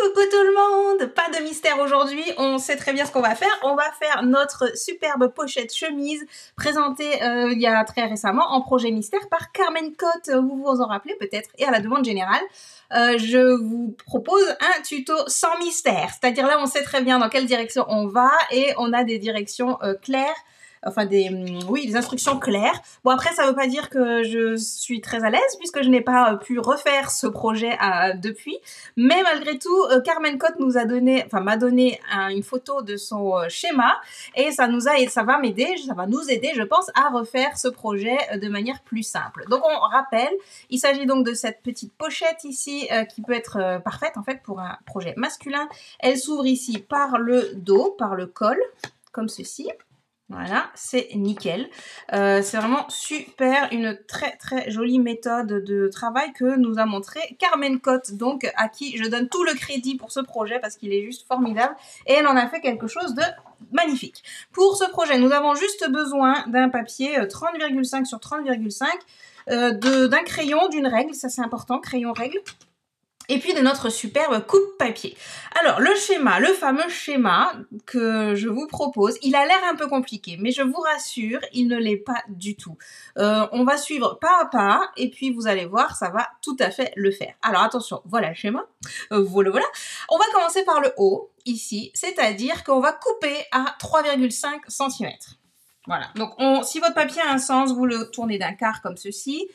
Coucou tout le monde, pas de mystère aujourd'hui, on sait très bien ce qu'on va faire. On va faire notre superbe pochette chemise présentée il y a très récemment en projet mystère par Carmen Cotte, vous vous en rappelez peut-être, et à la demande générale. Je vous propose un tuto sans mystère, c'est-à-dire là on sait très bien dans quelle direction on va et on a des directions claires. Enfin des instructions claires. Bon après ça veut pas dire que je suis très à l'aise puisque je n'ai pas pu refaire ce projet depuis, mais malgré tout Carmen Cotte nous a donné, enfin m'a donné une photo de son schéma et ça va nous aider je pense à refaire ce projet de manière plus simple. Donc on rappelle, il s'agit donc de cette petite pochette ici qui peut être parfaite en fait pour un projet masculin. Elle s'ouvre ici par le dos, par le col, comme ceci. Voilà, c'est nickel. C'est vraiment super, une très très jolie méthode de travail que nous a montré Carmen Cotte, donc à qui je donne tout le crédit pour ce projet parce qu'il est juste formidable et elle en a fait quelque chose de magnifique. Pour ce projet, nous avons juste besoin d'un papier 30,5 sur 30,5, d'un crayon, d'une règle, ça c'est important, crayon règle. Et puis de notre superbe coupe-papier. Alors le schéma, le fameux schéma que je vous propose, il a l'air un peu compliqué, mais je vous rassure, il ne l'est pas du tout. On va suivre pas à pas, et puis vous allez voir, ça va tout à fait le faire. Alors attention, voilà le schéma, voilà. On va commencer par le haut, ici, c'est-à-dire qu'on va couper à 3,5 cm. Voilà, donc si votre papier a un sens, vous le tournez d'un quart comme ceci.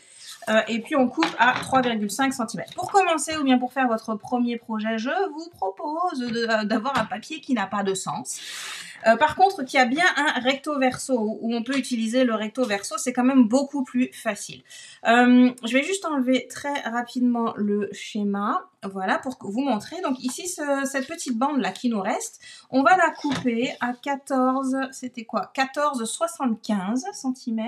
Et puis on coupe à 3,5 cm. Pour commencer ou bien pour faire votre premier projet, je vous propose d'avoir un papier qui n'a pas de sens. Par contre, qui a bien un recto verso, où on peut utiliser le recto verso, c'est quand même beaucoup plus facile. Je vais juste enlever très rapidement le schéma, voilà, pour vous montrer. Donc ici, cette petite bande là qui nous reste, on va la couper à 14,75 cm.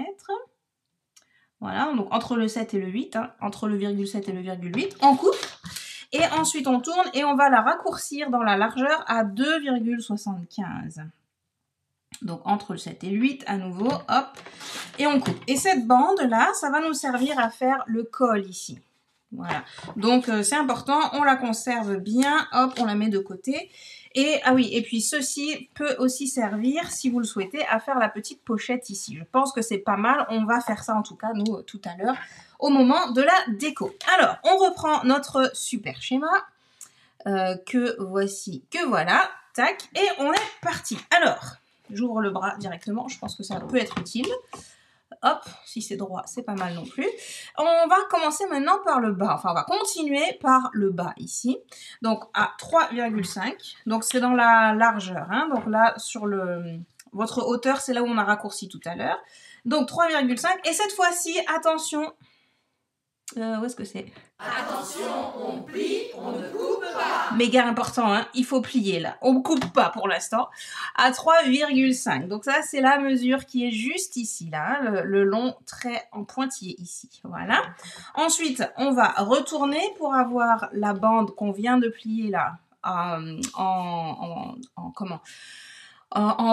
Voilà, donc entre le 7 et le 8, hein, entre le virgule 7 et le virgule 8, on coupe. Et ensuite, on tourne et on va la raccourcir dans la largeur à 2,75. Donc, entre le 7 et le 8, à nouveau, hop, et on coupe. Et cette bande-là, ça va nous servir à faire le col ici. Voilà, donc c'est important, on la conserve bien, hop, on la met de côté. Et ah oui, et puis ceci peut aussi servir, si vous le souhaitez, à faire la petite pochette ici. Je pense que c'est pas mal, on va faire ça en tout cas, nous, tout à l'heure, au moment de la déco. Alors, on reprend notre super schéma, que voici, que voilà, tac, et on est parti. Alors, j'ouvre le bras directement, je pense que ça peut être utile. Hop, si c'est droit, c'est pas mal non plus. On va commencer maintenant par le bas. Enfin, on va continuer par le bas ici. Donc, à 3,5. Donc, c'est dans la largeur. Hein. Donc là, sur votre hauteur, c'est là où on a raccourci tout à l'heure. Donc, 3,5. Et cette fois-ci, attention. Où est-ce que c'est? Attention, on plie, on ne coupe pas. Méga important, hein, il faut plier là. On ne coupe pas pour l'instant. À 3,5. Donc ça, c'est la mesure qui est juste ici, là, le long trait en pointillé ici. Voilà. Ensuite, on va retourner pour avoir la bande qu'on vient de plier là en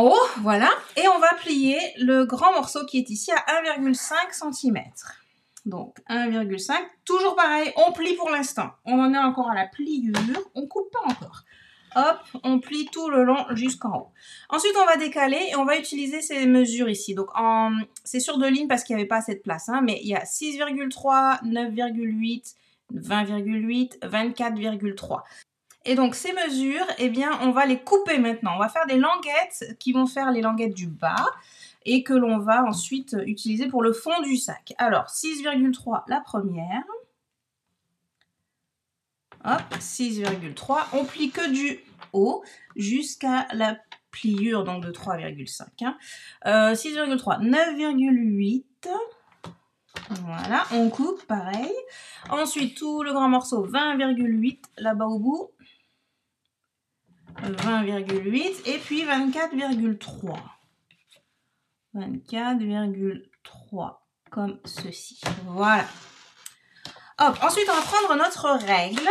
haut, voilà. Et on va plier le grand morceau qui est ici à 1,5 cm. Donc 1,5, toujours pareil, on plie pour l'instant. On en est encore à la pliure, on coupe pas encore. Hop, on plie tout le long jusqu'en haut. Ensuite, on va décaler et on va utiliser ces mesures ici. Donc c'est sur deux lignes parce qu'il n'y avait pas assez de place, hein, mais il y a 6,3, 9,8, 20,8, 24,3. Et donc ces mesures, eh bien, on va les couper maintenant. On va faire des languettes qui vont faire les languettes du bas et que l'on va ensuite utiliser pour le fond du sac. Alors, 6,3 la première. Hop, 6,3. On plie que du haut jusqu'à la pliure donc de 3,5. Hein. 6,3, 9,8. Voilà, on coupe pareil. Ensuite, tout le grand morceau, 20,8 là-bas au bout. 20,8 et puis 24,3. 24,3 comme ceci. Voilà. Hop, ensuite on va prendre notre règle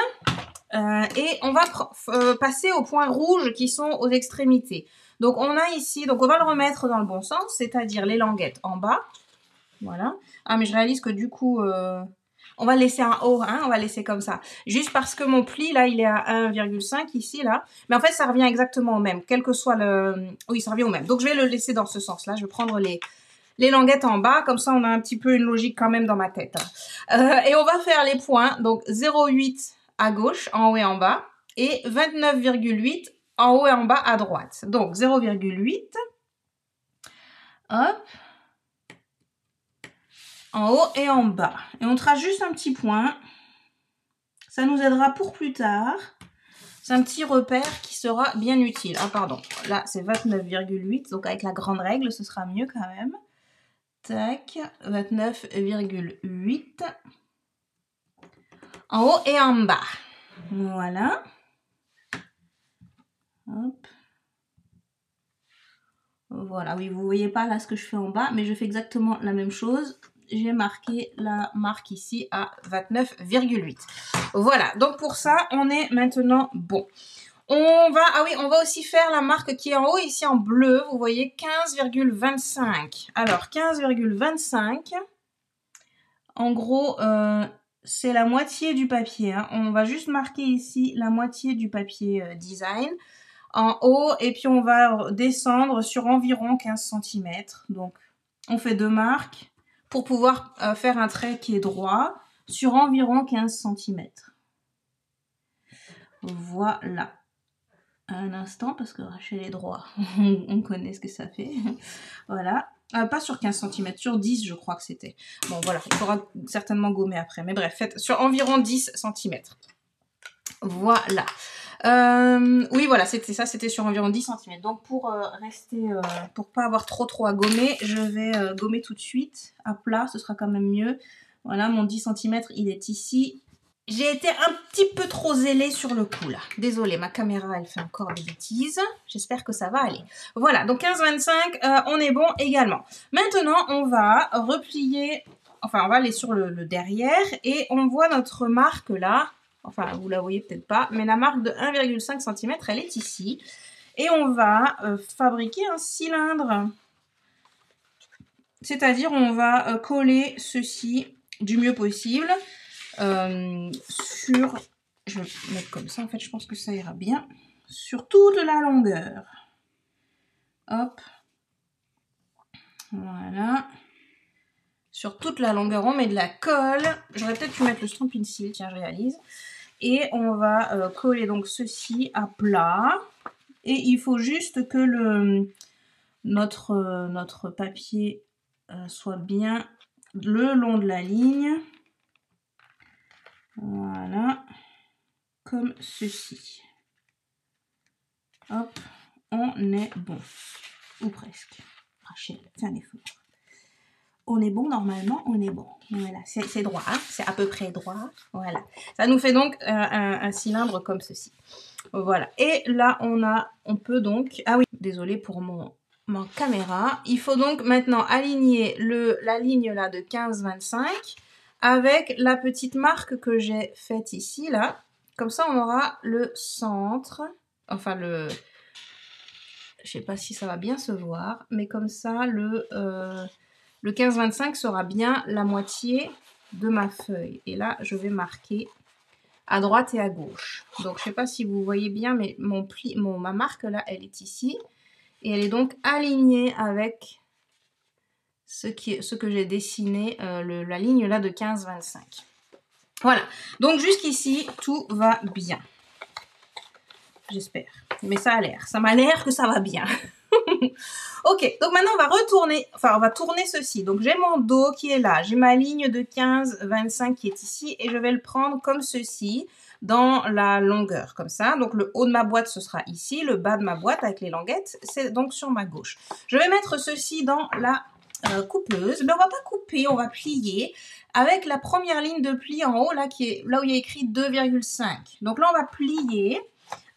et on va passer aux points rouges qui sont aux extrémités. Donc on a ici, donc on va le remettre dans le bon sens, c'est-à-dire les languettes en bas. Voilà. Ah mais je réalise que du coup, On va laisser un haut, hein, on va laisser comme ça. Juste parce que mon pli, là, il est à 1,5 ici, là. Mais en fait, ça revient exactement au même, quel que soit le... Oui, ça revient au même. Donc, je vais le laisser dans ce sens-là. Je vais prendre les languettes en bas. Comme ça, on a un petit peu une logique quand même dans ma tête. Et on va faire les points. Donc, 0,8 à gauche, en haut et en bas. Et 29,8 en haut et en bas à droite. Donc, 0,8. Hop. En haut et en bas. Et on trace juste un petit point. Ça nous aidera pour plus tard. C'est un petit repère qui sera bien utile. Ah pardon, là c'est 29,8. Donc avec la grande règle, ce sera mieux quand même. Tac, 29,8. En haut et en bas. Voilà. Hop. Voilà, oui, vous voyez pas là ce que je fais en bas, mais je fais exactement la même chose. J'ai marqué la marque ici à 29,8. Voilà, donc pour ça, on est maintenant bon. On va aussi faire la marque qui est en haut, ici en bleu, vous voyez 15,25. Alors, 15,25, en gros, c'est la moitié du papier. Hein. On va juste marquer ici la moitié du papier design en haut, et puis on va descendre sur environ 15 cm. Donc, on fait 2 marques pour pouvoir faire un trait qui est droit sur environ 15 cm. Voilà. Un instant, parce que Rachel est droit. On connaît ce que ça fait. Voilà. Pas sur 15 cm, sur 10 je crois que c'était. Bon voilà, il faudra certainement gommer après. Mais bref, faites sur environ 10 cm. Voilà. Oui, voilà, c'était ça, c'était sur environ 10 cm. Donc pour pour pas avoir trop à gommer, je vais gommer tout de suite à plat, ce sera quand même mieux. Voilà, mon 10 cm, il est ici. J'ai été un petit peu trop zélée sur le coup là. Désolée, ma caméra elle fait encore des bêtises. J'espère que ça va aller. Voilà, donc 15-25, on est bon également. Maintenant, on va replier, enfin on va aller sur le derrière et on voit notre marque là. Enfin, vous la voyez peut-être pas, mais la marque de 1,5 cm, elle est ici. Et on va fabriquer un cylindre. C'est-à-dire, on va coller ceci du mieux possible. Je vais mettre comme ça, en fait je pense que ça ira bien, sur toute la longueur. Hop, voilà, sur toute la longueur on met de la colle. J'aurais peut-être pu mettre le Stampin' Seal, tiens je réalise. Et on va coller donc ceci à plat, et il faut juste que notre papier soit bien le long de la ligne. Voilà, comme ceci. Hop, on est bon. Ou presque. Rachel, fais un effort. On est bon, normalement, on est bon. Voilà, c'est droit, hein, c'est à peu près droit. Voilà. Ça nous fait donc un cylindre comme ceci. Voilà. Et là, on peut donc... Ah oui, désolé pour mon caméra. Il faut donc maintenant aligner la ligne là de 15-25 avec la petite marque que j'ai faite ici, là. Comme ça, on aura le centre. Enfin, je sais pas si ça va bien se voir, mais comme ça, le 15-25 sera bien la moitié de ma feuille. Et là, je vais marquer à droite et à gauche. Donc, je sais pas si vous voyez bien, mais ma marque, là, elle est ici. Et elle est donc alignée avec ce que j'ai dessiné, la ligne là de 15-25. Voilà. Donc, jusqu'ici, tout va bien. J'espère. Mais ça a l'air. Ça m'a l'air que ça va bien. Ok, donc maintenant on va tourner ceci. Donc j'ai mon dos qui est là, j'ai ma ligne de 15-25 qui est ici et je vais le prendre comme ceci dans la longueur, comme ça. Donc le haut de ma boîte ce sera ici, le bas de ma boîte avec les languettes, c'est donc sur ma gauche. Je vais mettre ceci dans la coupeuse, mais on va pas couper, on va plier avec la première ligne de pli en haut là, qui est là où il y a écrit 2,5. Donc là on va plier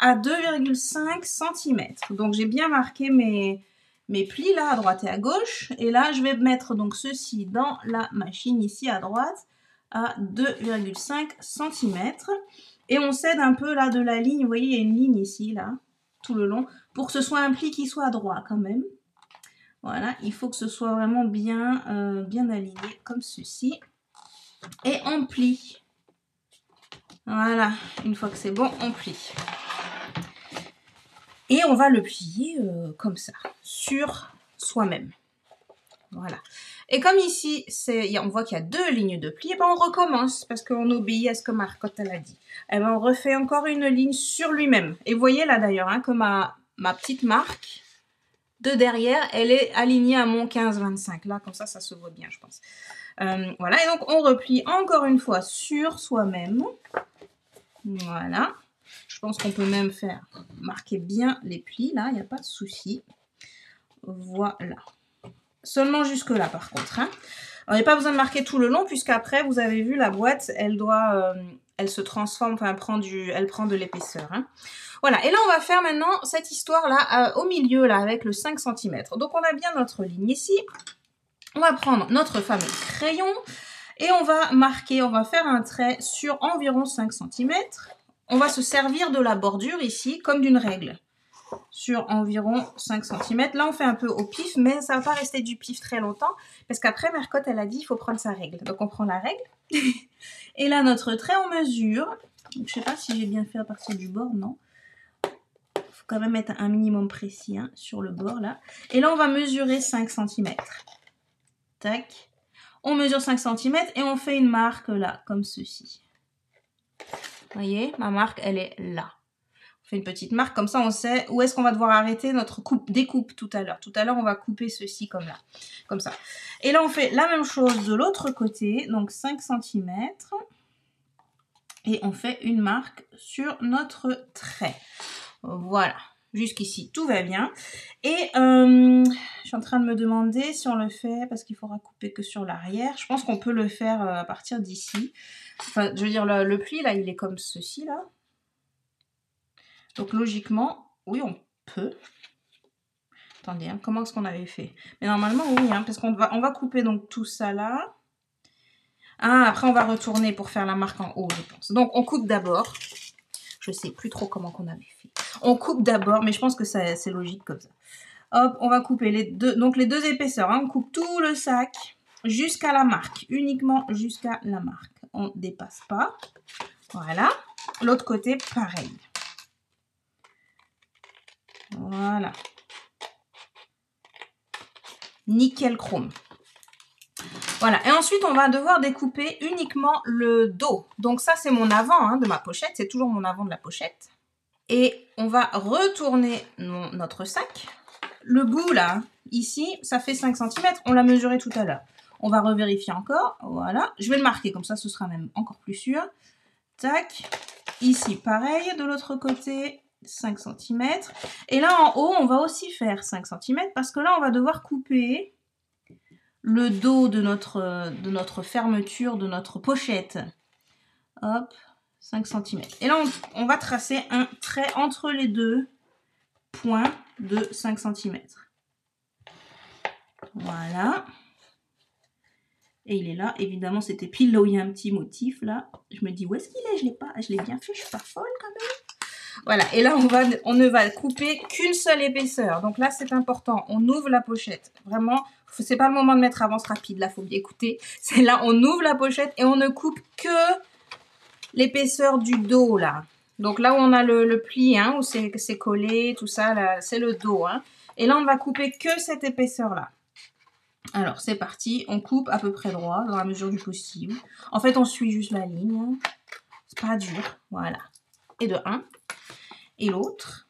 à 2,5 cm. Donc j'ai bien marqué mes plis là à droite et à gauche. Et là je vais mettre donc ceci dans la machine ici à droite à 2,5 cm. Et on cède un peu là de la ligne. Vous voyez, il y a une ligne ici là, tout le long, pour que ce soit un pli qui soit droit quand même. Voilà, il faut que ce soit vraiment bien, bien aligné comme ceci. Et on plie. Voilà, une fois que c'est bon, on plie. Et on va le plier comme ça, sur soi-même. Voilà. Et comme ici, on voit qu'il y a 2 lignes de pli, et ben on recommence parce qu'on obéit à ce que Marcotte elle a dit. Et ben on refait encore une ligne sur lui-même. Et vous voyez là d'ailleurs hein, que ma petite marque de derrière, elle est alignée à mon 15-25. Là, comme ça se voit bien, je pense. Voilà, et donc on replie encore une fois sur soi-même. Voilà. Je pense qu'on peut même faire marquer bien les plis, là, il n'y a pas de souci. Voilà. Seulement jusque là par contre. Hein. Alors, il n'y a pas besoin de marquer tout le long puisqu'après, vous avez vu, la boîte, elle se transforme, enfin, elle prend de l'épaisseur. Hein. Voilà, et là, on va faire maintenant cette histoire-là au milieu, là, avec le 5 cm. Donc, on a bien notre ligne ici. On va prendre notre fameux crayon et on va marquer, on va faire un trait sur environ 5 cm. On va se servir de la bordure ici comme d'une règle. Sur environ 5 cm. Là, on fait un peu au pif, mais ça ne va pas rester du pif très longtemps, parce qu'après, Marcotte, elle a dit, il faut prendre sa règle. Donc, on prend la règle. Et là, notre trait, on mesure. Je ne sais pas si j'ai bien fait à partir du bord, non. Il faut quand même être un minimum précis hein, sur le bord, là. Et là, on va mesurer 5 cm. Tac. On mesure 5 cm et on fait une marque, là, comme ceci. Vous voyez, ma marque, elle est là. On fait une petite marque, comme ça on sait où est-ce qu'on va devoir arrêter notre découpe tout à l'heure. Tout à l'heure, on va couper ceci comme là, comme ça. Et là, on fait la même chose de l'autre côté, donc 5 cm. Et on fait une marque sur notre trait. Voilà, jusqu'ici, tout va bien. Et je suis en train de me demander si on le fait, parce qu'il faudra couper que sur l'arrière. Je pense qu'on peut le faire à partir d'ici. Enfin, je veux dire, le pli, là, il est comme ceci, là. Donc logiquement, oui, on peut. Attendez, hein, comment est-ce qu'on avait fait? Mais normalement, oui, hein, parce qu'on va couper donc tout ça là. Ah, après on va retourner pour faire la marque en haut, je pense. Donc on coupe d'abord. Je sais plus trop comment qu'on avait fait. On coupe d'abord, mais je pense que c'est logique comme ça. Hop, on va couper les deux épaisseurs. Hein. On coupe tout le sac jusqu'à la marque, uniquement jusqu'à la marque. On ne dépasse pas. Voilà. L'autre côté, pareil. Voilà. Nickel chrome. Voilà. Et ensuite, on va devoir découper uniquement le dos. Donc ça, c'est mon avant hein, de ma pochette. C'est toujours mon avant de la pochette. Et on va retourner notre sac. Le bout, là, ici, ça fait 5 cm. On l'a mesuré tout à l'heure. On va revérifier encore. Voilà. Je vais le marquer, comme ça, ce sera même encore plus sûr. Tac. Ici, pareil. De l'autre côté, 5 cm. Et là, en haut, on va aussi faire 5 cm parce que là, on va devoir couper le dos de notre fermeture, de notre pochette. Hop, 5 cm. Et là, on va tracer un trait entre les deux points de 5 cm. Voilà. Et il est là. Évidemment, c'était pile là où il y a un petit motif, là. Je me dis, où est-ce qu'il est? Je l'ai bien fait, je suis pas folle quand même. Voilà, et là, on ne va couper qu'une seule épaisseur. Donc là, c'est important. On ouvre la pochette. Vraiment, c'est pas le moment de mettre avance rapide. Là, faut bien écouter. C'est là, on ouvre la pochette et on ne coupe que l'épaisseur du dos, là. Donc là où on a le pli, hein, où c'est collé, tout ça, là, c'est le dos. Hein. Et là, on ne va couper que cette épaisseur-là. Alors, c'est parti. On coupe à peu près droit, dans la mesure du possible. En fait, on suit juste la ligne. Hein. C'est pas dur. Voilà. Et de 1. Et l'autre,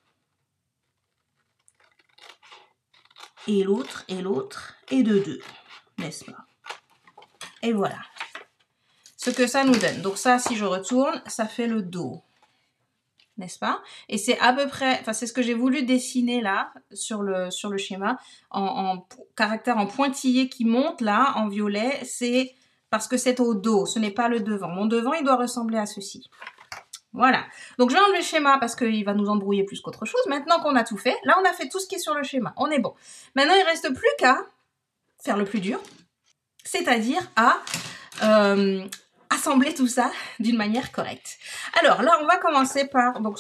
et l'autre, et l'autre, et de 2, n'est-ce pas? Et voilà. Ce que ça nous donne. Donc ça, si je retourne, ça fait le dos, n'est-ce pas? Et c'est à peu près, enfin c'est ce que j'ai voulu dessiner là, sur le schéma, en caractère en pointillé qui monte là, en violet, c'est parce que c'est au dos, ce n'est pas le devant. Mon devant, il doit ressembler à ceci. Voilà, donc je vais enlever le schéma parce qu'il va nous embrouiller plus qu'autre chose. Maintenant qu'on a tout fait, là on a fait tout ce qui est sur le schéma, on est bon. Maintenant il ne reste plus qu'à faire le plus dur, c'est-à-dire à assembler tout ça d'une manière correcte. Alors là on va commencer par, donc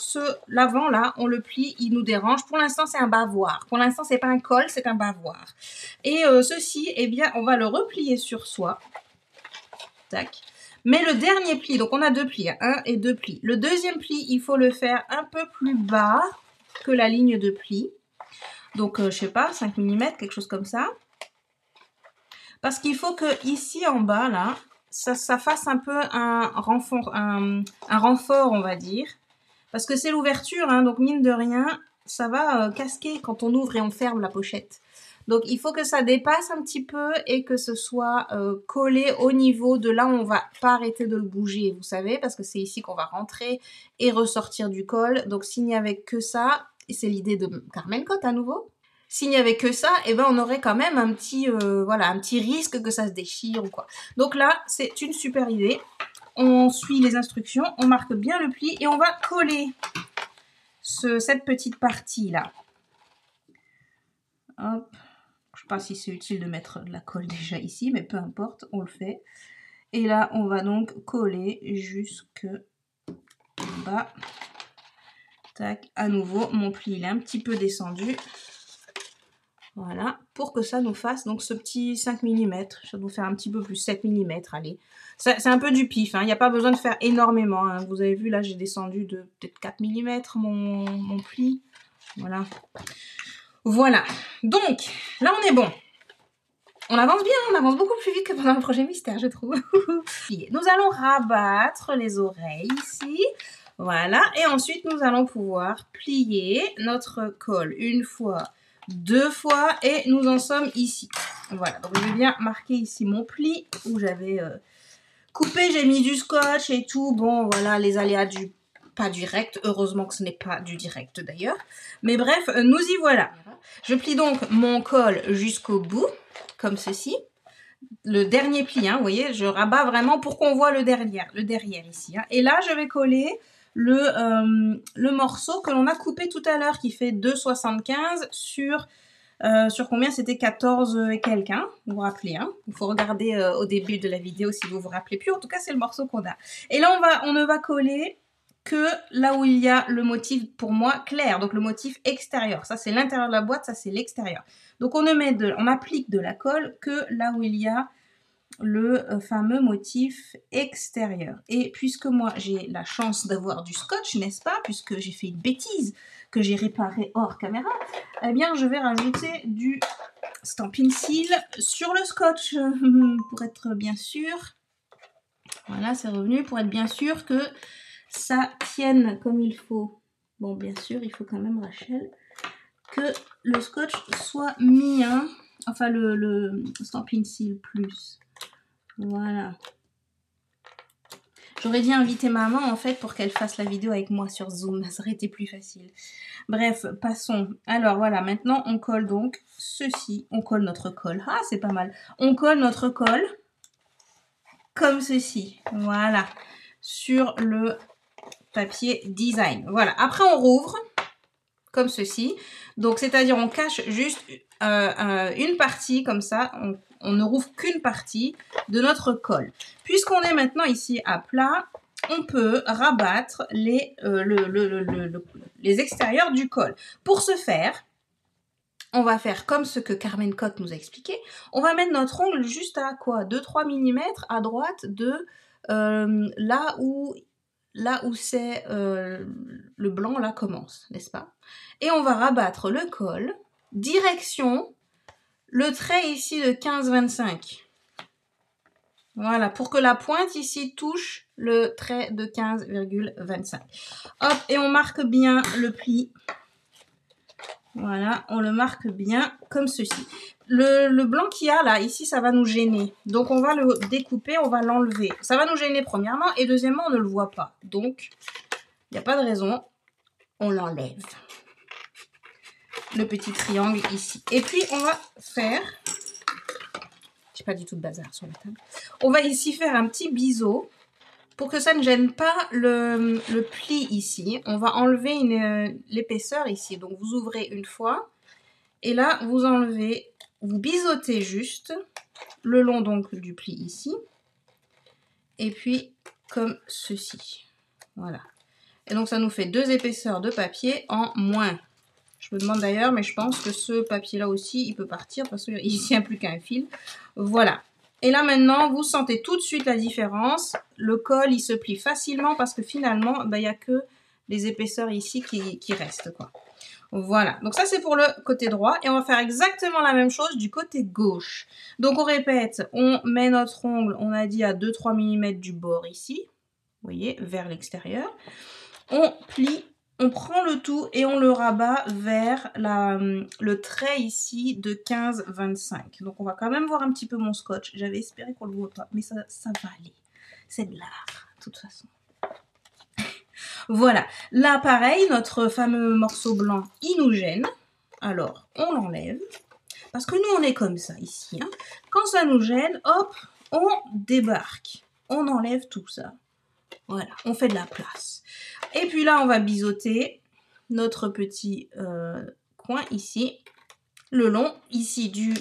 l'avant là, on le plie, il nous dérange. Pour l'instant c'est un bavoir, pour l'instant c'est pas un col, c'est un bavoir. Et ceci, eh bien on va le replier sur soi. Tac. Mais le dernier pli, donc on a deux plis, un et deux plis. Le deuxième pli, il faut le faire un peu plus bas que la ligne de pli. Donc, je sais pas, 5 mm, quelque chose comme ça. Parce qu'il faut que ici en bas, là, ça fasse un peu un renfort, on va dire. Parce que c'est l'ouverture, hein, donc mine de rien, ça va casquer quand on ouvre et on ferme la pochette. Donc il faut que ça dépasse un petit peu et que ce soit collé au niveau de là où on va pas arrêter de le bouger, vous savez, parce que c'est ici qu'on va rentrer et ressortir du col. Donc s'il n'y avait que ça, et c'est l'idée de Carmen Cotte à nouveau, s'il n'y avait que ça, eh ben on aurait quand même un petit, voilà, un petit risque que ça se déchire ou quoi. Donc là, c'est une super idée. On suit les instructions, on marque bien le pli et on va coller cette petite partie là. Hop. Je ne sais pas si c'est utile de mettre de la colle déjà ici, mais peu importe, on le fait. Et là, on va donc coller jusque bas. Tac, à nouveau, mon pli il est un petit peu descendu. Voilà, pour que ça nous fasse donc ce petit 5 mm. Ça doit faire un petit peu plus, 7 mm, allez. C'est un peu du pif, hein. Il n'y a pas besoin de faire énormément. Hein. Vous avez vu, là, j'ai descendu de peut-être 4 mm mon pli. Voilà. Voilà. Donc, là, on est bon. On avance bien, on avance beaucoup plus vite que pendant le projet mystère, je trouve. Nous allons rabattre les oreilles ici. Voilà. Et ensuite, nous allons pouvoir plier notre col une fois, deux fois. Et nous en sommes ici. Voilà. Donc, je vais bien marquer ici mon pli où j'avais coupé. J'ai mis du scotch et tout. Bon, voilà, les aléas du pas direct. Heureusement que ce n'est pas du direct d'ailleurs. Mais bref, nous y voilà. Je plie donc mon col jusqu'au bout. Comme ceci, le dernier pli, hein, vous voyez, je rabats vraiment pour qu'on voit le derrière ici. Hein. Et là, je vais coller le morceau que l'on a coupé tout à l'heure, qui fait 2,75 sur combien c'était 14 et quelques, hein, vous vous rappelez, hein. Il faut regarder au début de la vidéo si vous vous rappelez plus. En tout cas, c'est le morceau qu'on a. Et là, on ne va coller que là où il y a le motif, pour moi, clair. Donc, le motif extérieur. Ça, c'est l'intérieur de la boîte, ça, c'est l'extérieur. Donc, on applique de la colle que là où il y a le fameux motif extérieur. Et puisque moi, j'ai la chance d'avoir du scotch, n'est-ce pas, puisque j'ai fait une bêtise que j'ai réparée hors caméra, eh bien, je vais rajouter du Stampin' Seal sur le scotch pour être bien sûr. Voilà, c'est revenu pour être bien sûr que ça tienne comme il faut. Bon, bien sûr, il faut quand même, Rachel, que le scotch soit mis, hein, enfin le Stampin' Seal plus. Voilà. J'aurais dû inviter maman en fait pour qu'elle fasse la vidéo avec moi sur Zoom, ça aurait été plus facile. Bref, passons. Alors voilà, maintenant on colle donc ceci. On colle notre colle. Ah, c'est pas mal. On colle notre colle comme ceci. Voilà. Sur le papier design. Voilà. Après on rouvre comme ceci. Donc c'est-à-dire on cache juste une partie comme ça. On ne rouvre qu'une partie de notre colle. Puisqu'on est maintenant ici à plat, on peut rabattre les extérieurs du col. Pour ce faire, on va faire comme ce que Carmen Cotte nous a expliqué. On va mettre notre ongle juste à quoi, 2-3 mm à droite de là où c'est le blanc là commence, n'est-ce pas? Et on va rabattre le col direction le trait ici de 15-25. Voilà, pour que la pointe ici touche le trait de 15,25. Hop, et on marque bien le pli. Voilà, on le marque bien comme ceci. Le blanc qu'il y a là, ici, ça va nous gêner. Donc, on va le découper, on va l'enlever. Ça va nous gêner premièrement et deuxièmement, on ne le voit pas. Donc, il n'y a pas de raison, on l'enlève. Le petit triangle ici. Et puis, on va faire... J'ai pas du tout de bazar sur la table. On va ici faire un petit biseau pour que ça ne gêne pas le pli ici. On va enlever l'épaisseur ici. Donc, vous ouvrez une fois et là, vous enlevez, vous biseautez juste le long donc du pli ici et puis comme ceci. Voilà. Et donc, ça nous fait 2 épaisseurs de papier en moins. Je me demande d'ailleurs, mais je pense que ce papier-là aussi, il peut partir parce qu'il ne tient plus qu'un fil. Voilà. Et là maintenant, vous sentez tout de suite la différence. Le col, il se plie facilement parce que finalement, il n'y a que les épaisseurs ici qui restent, quoi. Voilà, donc ça c'est pour le côté droit et on va faire exactement la même chose du côté gauche. Donc on répète, on met notre ongle, on a dit à 2-3 mm du bord ici, vous voyez, vers l'extérieur. On plie, on prend le tout et on le rabat vers le trait ici de 15-25. Donc on va quand même voir un petit peu mon scotch, j'avais espéré qu'on le voit pas, mais ça va aller, c'est de l'art, de toute façon. Voilà, là pareil, notre fameux morceau blanc, il nous gêne. Alors, on l'enlève. Parce que nous, on est comme ça ici. Hein. Quand ça nous gêne, hop, on débarque. On enlève tout ça. Voilà, on fait de la place. Et puis là, on va biseauter notre petit coin ici. Le long, ici, du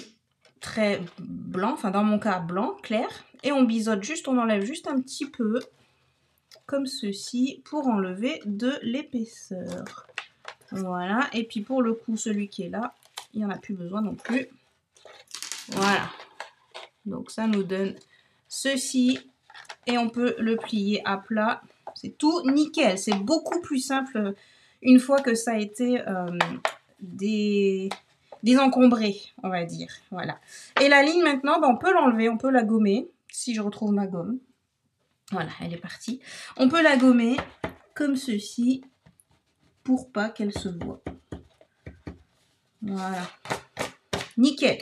trait blanc, enfin dans mon cas, blanc, clair. Et on biseaute juste, on enlève juste un petit peu comme ceci pour enlever de l'épaisseur. Voilà, et puis pour le coup, celui qui est là, il n'y en a plus besoin non plus. Voilà, donc ça nous donne ceci et on peut le plier à plat. C'est tout nickel, c'est beaucoup plus simple une fois que ça a été désencombré, on va dire. Voilà. Et la ligne maintenant, on peut l'enlever, on peut la gommer, si je retrouve ma gomme. Voilà, elle est partie. On peut la gommer comme ceci pour pas qu'elle se voie. Voilà. Nickel.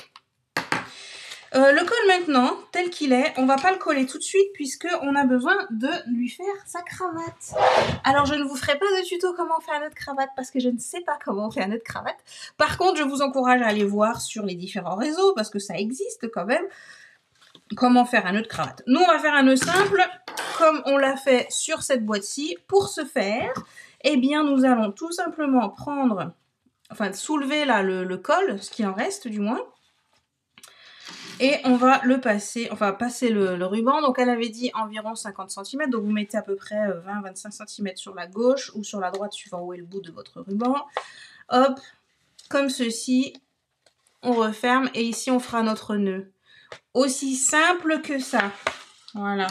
Le col maintenant, tel qu'il est, on va pas le coller tout de suite puisqu'on a besoin de lui faire sa cravate. Alors je ne vous ferai pas de tuto comment faire un nœud de cravate parce que je ne sais pas comment on fait un nœud de cravate. Par contre, je vous encourage à aller voir sur les différents réseaux parce que ça existe quand même. Comment faire un nœud de cravate. Nous, on va faire un nœud simple comme on l'a fait sur cette boîte-ci. Pour ce faire, eh bien, nous allons tout simplement prendre, enfin, soulever là le col, ce qui en reste du moins. Et on va le passer, enfin, passer le ruban. Donc, elle avait dit environ 50 cm. Donc, vous mettez à peu près 20-25 cm sur la gauche ou sur la droite, suivant où est le bout de votre ruban. Hop, comme ceci. On referme et ici, on fera notre nœud. Aussi simple que ça. Voilà.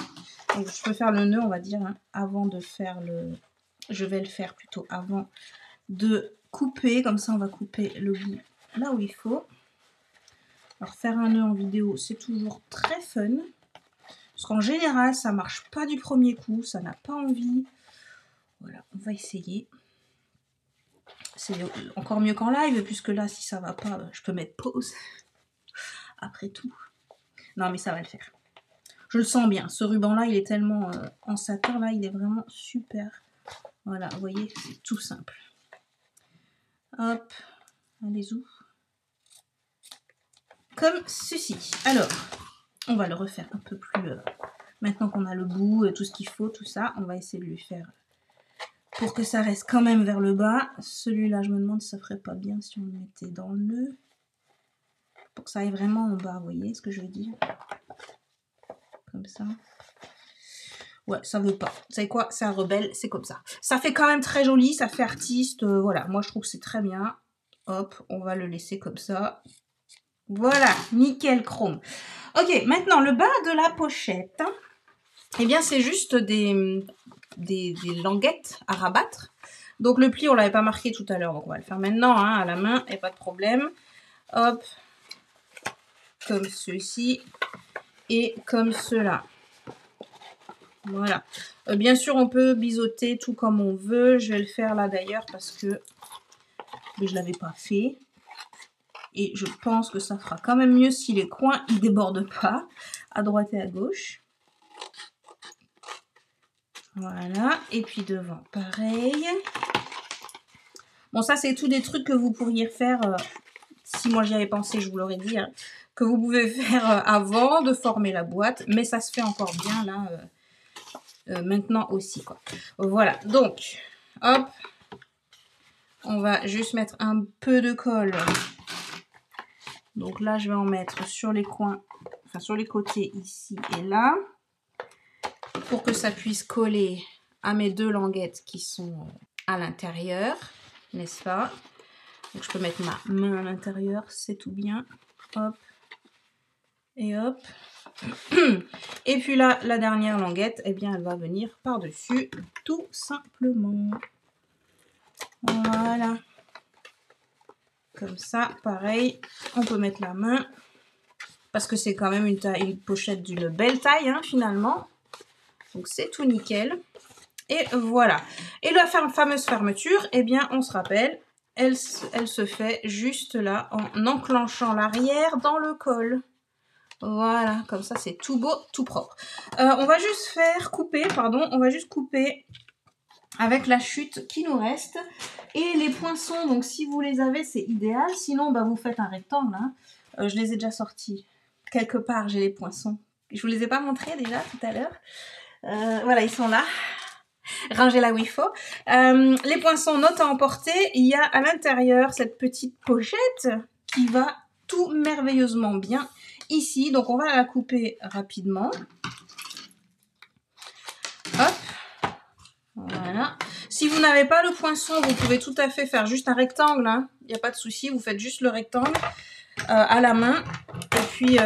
Donc, je peux faire le nœud, on va dire, hein, avant de faire le... Je vais le faire plutôt avant de couper. Comme ça, on va couper le bout là où il faut. Alors, faire un nœud en vidéo, c'est toujours très fun. Parce qu'en général, ça marche pas du premier coup. Ça n'a pas envie. Voilà, on va essayer. C'est encore mieux qu'en live, puisque là, si ça va pas, je peux mettre pause. Après tout. Non, mais ça va le faire. Je le sens bien. Ce ruban-là, il est tellement en satin, là, il est vraiment super. Voilà, vous voyez, c'est tout simple. Hop, allez où. Comme ceci. Alors, on va le refaire un peu plus... maintenant qu'on a le bout, tout ce qu'il faut, tout ça, on va essayer de lui faire... pour que ça reste quand même vers le bas. Celui-là, je me demande si ça ferait pas bien si on le mettait dans le nœud. Pour que ça aille vraiment en bas, vous voyez ce que je veux dire? Comme ça. Ouais, ça veut pas. Vous savez quoi? C'est un rebelle, c'est comme ça. Ça fait quand même très joli, ça fait artiste. Voilà, moi je trouve que c'est très bien. Hop, on va le laisser comme ça. Voilà, nickel chrome. Ok, maintenant le bas de la pochette. Eh bien, c'est juste des languettes à rabattre. Donc le pli, on l'avait pas marqué tout à l'heure, donc on va le faire maintenant hein, à la main, et pas de problème. Hop, comme ceci et comme cela. Voilà. Bien sûr, on peut biseauter tout comme on veut. Je vais le faire là d'ailleurs parce que je ne l'avais pas fait. Et je pense que ça fera quand même mieux si les coins ne débordent pas à droite et à gauche. Voilà. Et puis devant, pareil. Bon, ça, c'est tous des trucs que vous pourriez faire. Si moi, j'y avais pensé, je vous l'aurais dit. Hein, que vous pouvez faire avant de former la boîte. Mais ça se fait encore bien là. Maintenant aussi, quoi. Voilà. Donc, hop. On va juste mettre un peu de colle. Donc là, je vais en mettre sur les coins, enfin sur les côtés ici et là, pour que ça puisse coller à mes deux languettes qui sont à l'intérieur, n'est-ce pas? Donc je peux mettre ma main à l'intérieur, c'est tout bien. Hop et hop. Et puis là, la dernière languette, eh bien, elle va venir par-dessus, tout simplement. Voilà. Comme ça, pareil, on peut mettre la main. Parce que c'est quand même une pochette d'une belle taille, hein, finalement. Donc, c'est tout nickel. Et voilà. Et la fameuse fermeture, eh bien, on se rappelle, elle se fait juste là, en enclenchant l'arrière dans le col. Voilà, comme ça, c'est tout beau, tout propre. On va juste on va juste couper avec la chute qui nous reste. Et les poinçons, donc si vous les avez, c'est idéal. Sinon, bah, vous faites un rectangle. Hein. Je les ai déjà sortis. Quelque part, j'ai les poinçons. Je vous les ai pas montrés déjà tout à l'heure. Voilà, ils sont là. Rangez là où il faut. Les poinçons, note à emporter. Il y a à l'intérieur cette petite pochette qui va tout merveilleusement bien ici. Donc, on va la couper rapidement. Hop. Voilà. Si vous n'avez pas le poinçon, vous pouvez tout à fait faire juste un rectangle. Hein. Il n'y a pas de souci. Vous faites juste le rectangle à la main. Et puis,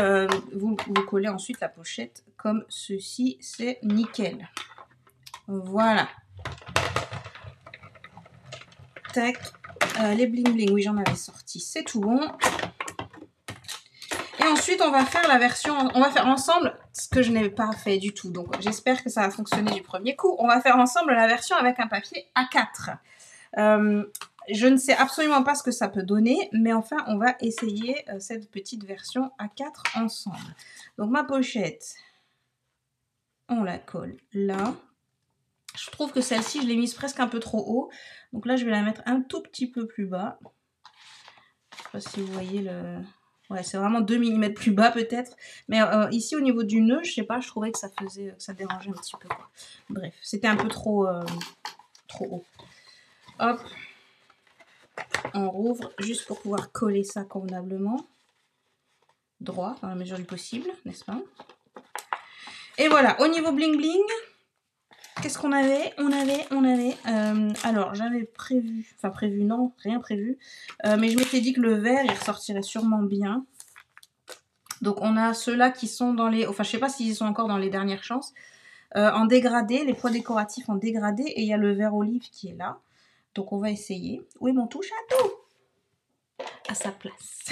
vous collez ensuite la pochette comme ceci. C'est nickel. Voilà. Tac. Les bling bling, oui, j'en avais sorti. C'est tout bon. Et ensuite, on va faire la version... On va faire ensemble ce que je n'ai pas fait du tout. Donc, j'espère que ça va fonctionner du premier coup. On va faire ensemble la version avec un papier A4. Je ne sais absolument pas ce que ça peut donner. Mais enfin, on va essayer cette petite version A4 ensemble. Donc, ma pochette, on la colle là. Je trouve que celle-ci, je l'ai mise presque un peu trop haut. Donc là, je vais la mettre un tout petit peu plus bas. Je ne sais pas si vous voyez le... Ouais, c'est vraiment 2 mm plus bas peut-être. Mais ici, au niveau du nœud, je sais pas, je trouvais que ça dérangeait un petit peu, quoi. Bref, c'était un peu trop haut. Hop. On rouvre juste pour pouvoir coller ça convenablement. Droit, dans la mesure du possible, n'est-ce pas? Et voilà, au niveau bling bling... Qu'est-ce qu'on avait? On avait... alors, j'avais prévu... Enfin, prévu, non, rien prévu. Mais je m'étais dit que le vert, il ressortirait sûrement bien. Donc, on a ceux-là qui sont dans les... Enfin, je sais pas s'ils sont encore dans les dernières chances. En dégradé, les poids décoratifs en dégradé. Et il y a le vert olive qui est là. Donc, on va essayer. Où est mon touche à tout? À sa place.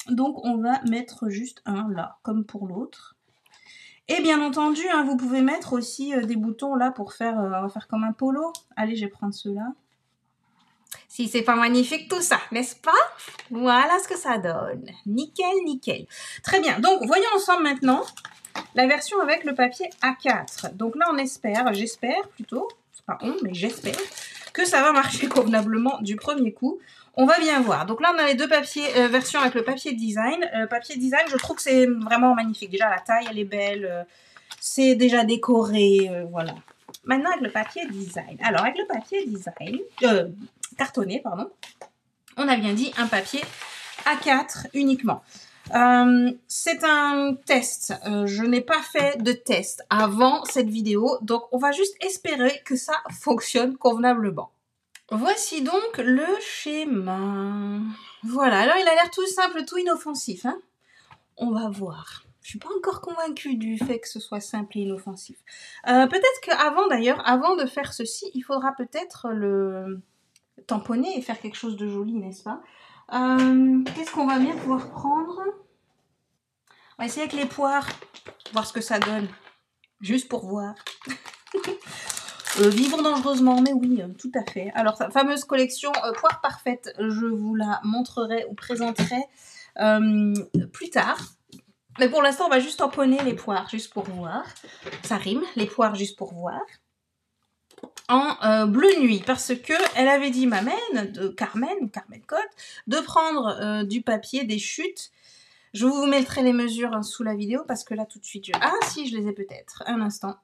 Donc, on va mettre juste un là, comme pour l'autre. Et bien entendu, hein, vous pouvez mettre aussi des boutons là pour faire, on va faire comme un polo. Allez, je vais prendre ceux-là. Si c'est pas magnifique tout ça, n'est-ce pas? Voilà ce que ça donne. Nickel, nickel. Très bien, donc voyons ensemble maintenant la version avec le papier A4. Donc là, j'espère plutôt, c'est pas on, mais j'espère que ça va marcher convenablement du premier coup. On va bien voir. Donc là, on a les deux versions avec le papier design. Papier design, je trouve que c'est vraiment magnifique. Déjà, la taille, elle est belle. C'est déjà décoré. Voilà. Maintenant, avec le papier design. Alors, avec le papier design, cartonné, pardon, on a bien dit un papier A4 uniquement. C'est un test. Je n'ai pas fait de test avant cette vidéo. Donc, on va juste espérer que ça fonctionne convenablement. Voici donc le schéma. Voilà, alors il a l'air tout simple, tout inoffensif. Hein, on va voir. Je suis pas encore convaincue du fait que ce soit simple et inoffensif. Peut-être qu'avant d'ailleurs, avant de faire ceci, il faudra peut-être le tamponner et faire quelque chose de joli, n'est-ce pas? Qu'est-ce qu'on va bien pouvoir prendre? On va essayer avec les poires, voir ce que ça donne. Juste pour voir. Vivre dangereusement, mais oui, tout à fait. Alors, sa fameuse collection Poire Parfaite, je vous la montrerai ou présenterai plus tard. Mais pour l'instant, on va juste tamponner les poires, juste pour voir. Ça rime, les poires juste pour voir. En bleu nuit, parce que elle avait dit, ma mère, de Carmen Cotte, de prendre du papier, des chutes. Je vous mettrai les mesures sous la vidéo, parce que là, tout de suite, ah si, je les ai peut-être. Un instant.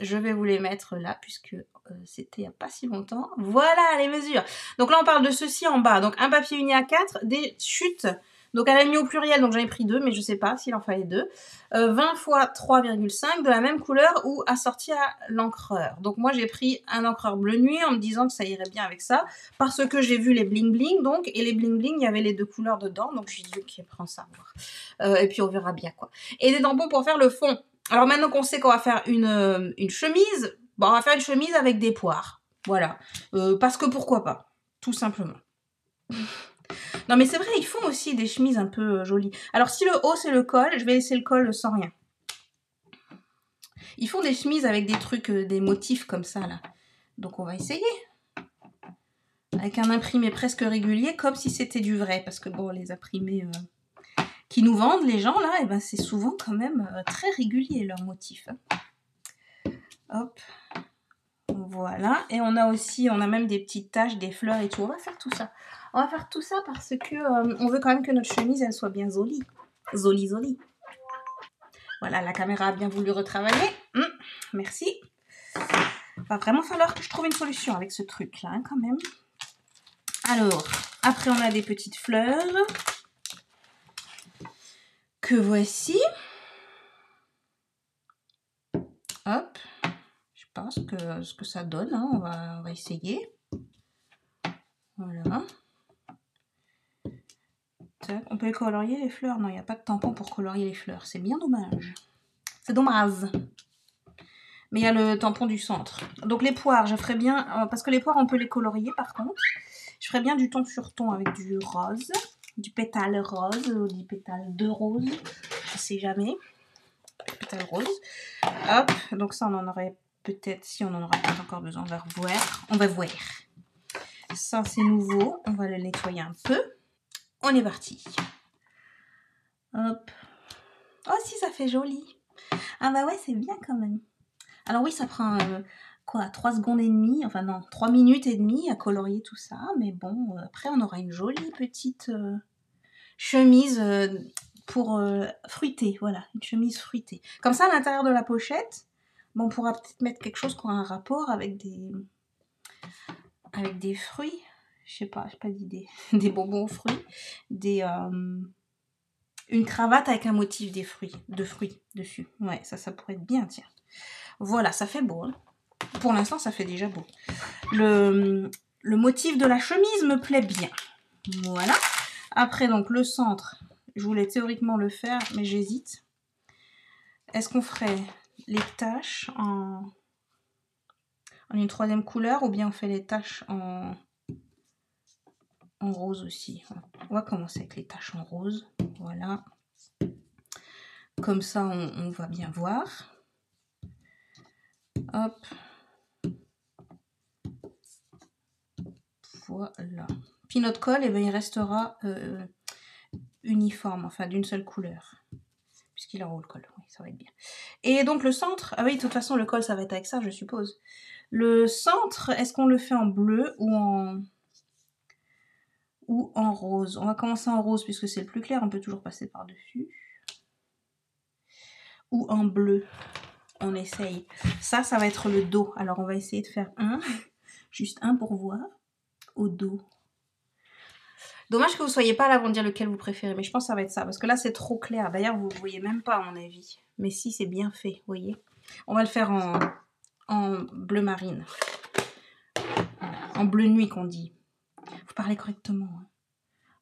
Je vais vous les mettre là, puisque c'était il n'y a pas si longtemps. Voilà les mesures. Donc là, on parle de ceci en bas. Donc un papier uni A4, des chutes Donc elle a mis au pluriel, donc j'en ai pris 2, mais je sais pas s'il en fallait 2. 20 fois 3,5 de la même couleur ou assorti à l'encreur. Donc moi j'ai pris un encreur bleu nuit en me disant que ça irait bien avec ça, parce que j'ai vu les bling bling, donc, et les bling bling, il y avait les 2 couleurs dedans, donc je dit ok, prends ça, et puis on verra bien quoi. Et des tampons pour faire le fond. Alors maintenant qu'on sait qu'on va faire une chemise, bon, on va faire une chemise avec des poires. Voilà. Parce que pourquoi pas, tout simplement. Non mais c'est vrai, ils font aussi des chemises un peu jolies. Alors si le haut c'est le col, je vais laisser le col sans rien. Ils font des chemises avec des trucs, des motifs comme ça là. Donc on va essayer. Avec un imprimé presque régulier, comme si c'était du vrai. Parce que bon, les imprimés qui nous vendent, les gens là, et ben c'est souvent quand même très régulier leurs motifs. Hein. Hop. Voilà. Et on a aussi, on a même des petites taches, des fleurs et tout. On va faire tout ça. On va faire tout ça parce que on veut quand même que notre chemise, elle soit bien jolie. Jolie. Voilà, la caméra a bien voulu retravailler. Merci. Va vraiment falloir que je trouve une solution avec ce truc-là, hein, quand même. Alors, après on a des petites fleurs. Que voici. Hop. Je sais pas ce que ça donne, hein. On va essayer. Voilà. Tac. On peut les colorier les fleurs? Non, il n'y a pas de tampon pour colorier les fleurs. C'est bien dommage. C'est dommage. Mais il y a le tampon du centre. Donc les poires, je ferais bien... parce que les poires, on peut les colorier par contre. Je ferais bien du ton sur ton avec du rose. Du pétale rose ou du pétale de rose. Je sais jamais. Pétale rose. Hop. Donc ça, on en aurait peut-être... Si on en aura peut-être encore besoin, on va voir. On va voir. Ça, c'est nouveau. On va le nettoyer un peu. On est parti. Hop. Oh, si, ça fait joli. Ah bah ouais, c'est bien quand même. Alors oui, ça prend quoi, 3 secondes et demie, enfin non, 3 minutes et demie à colorier tout ça. Mais bon, après on aura une jolie petite chemise pour fruitée. Voilà, une chemise fruitée. Comme ça, à l'intérieur de la pochette, bon, on pourra peut-être mettre quelque chose qui aura un rapport avec des fruits. Je sais pas d'idée. Des bonbons aux fruits. Une cravate avec un motif de fruits dessus. Ouais, ça pourrait être bien, tiens. Voilà, ça fait beau. Hein. Pour l'instant, ça fait déjà beau. Le motif de la chemise me plaît bien. Voilà. Après, donc, le centre. Je voulais théoriquement le faire, mais j'hésite. Est-ce qu'on ferait les taches en une 3e couleur ou bien on fait les taches en rose aussi? On va commencer avec les taches en rose. Voilà. Comme ça, on va bien voir. Hop. Voilà. Puis notre col, eh ben, il restera uniforme, enfin d'une seule couleur. Puisqu'il a en haut le col, oui, ça va être bien. Et donc le centre, ah oui, de toute façon, le col, ça va être avec ça, je suppose. Le centre, est-ce qu'on le fait en bleu ou en rose? On va commencer en rose, puisque c'est le plus clair, on peut toujours passer par-dessus. Ou en bleu. On essaye. Ça va être le dos. Alors, on va essayer de faire juste un pour voir. Au dos. Dommage que vous ne soyez pas là avant de dire lequel vous préférez, mais je pense que ça va être ça, parce que là c'est trop clair. D'ailleurs, vous ne voyez même pas à mon avis. Mais si, c'est bien fait, vous voyez. On va le faire en bleu marine. En bleu nuit qu'on dit. Vous parlez correctement. Hein.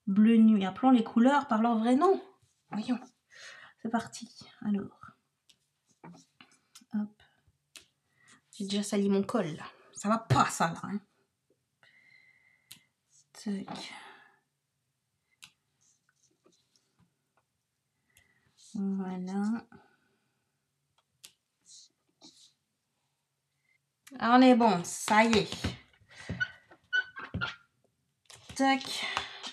Bleu nuit. Appelons les couleurs par leur vrai nom. Voyons. C'est parti. Alors. Hop. J'ai déjà sali mon col là. Ça va pas ça là. Hein. Tac. Voilà. On est bon, ça y est. Tac.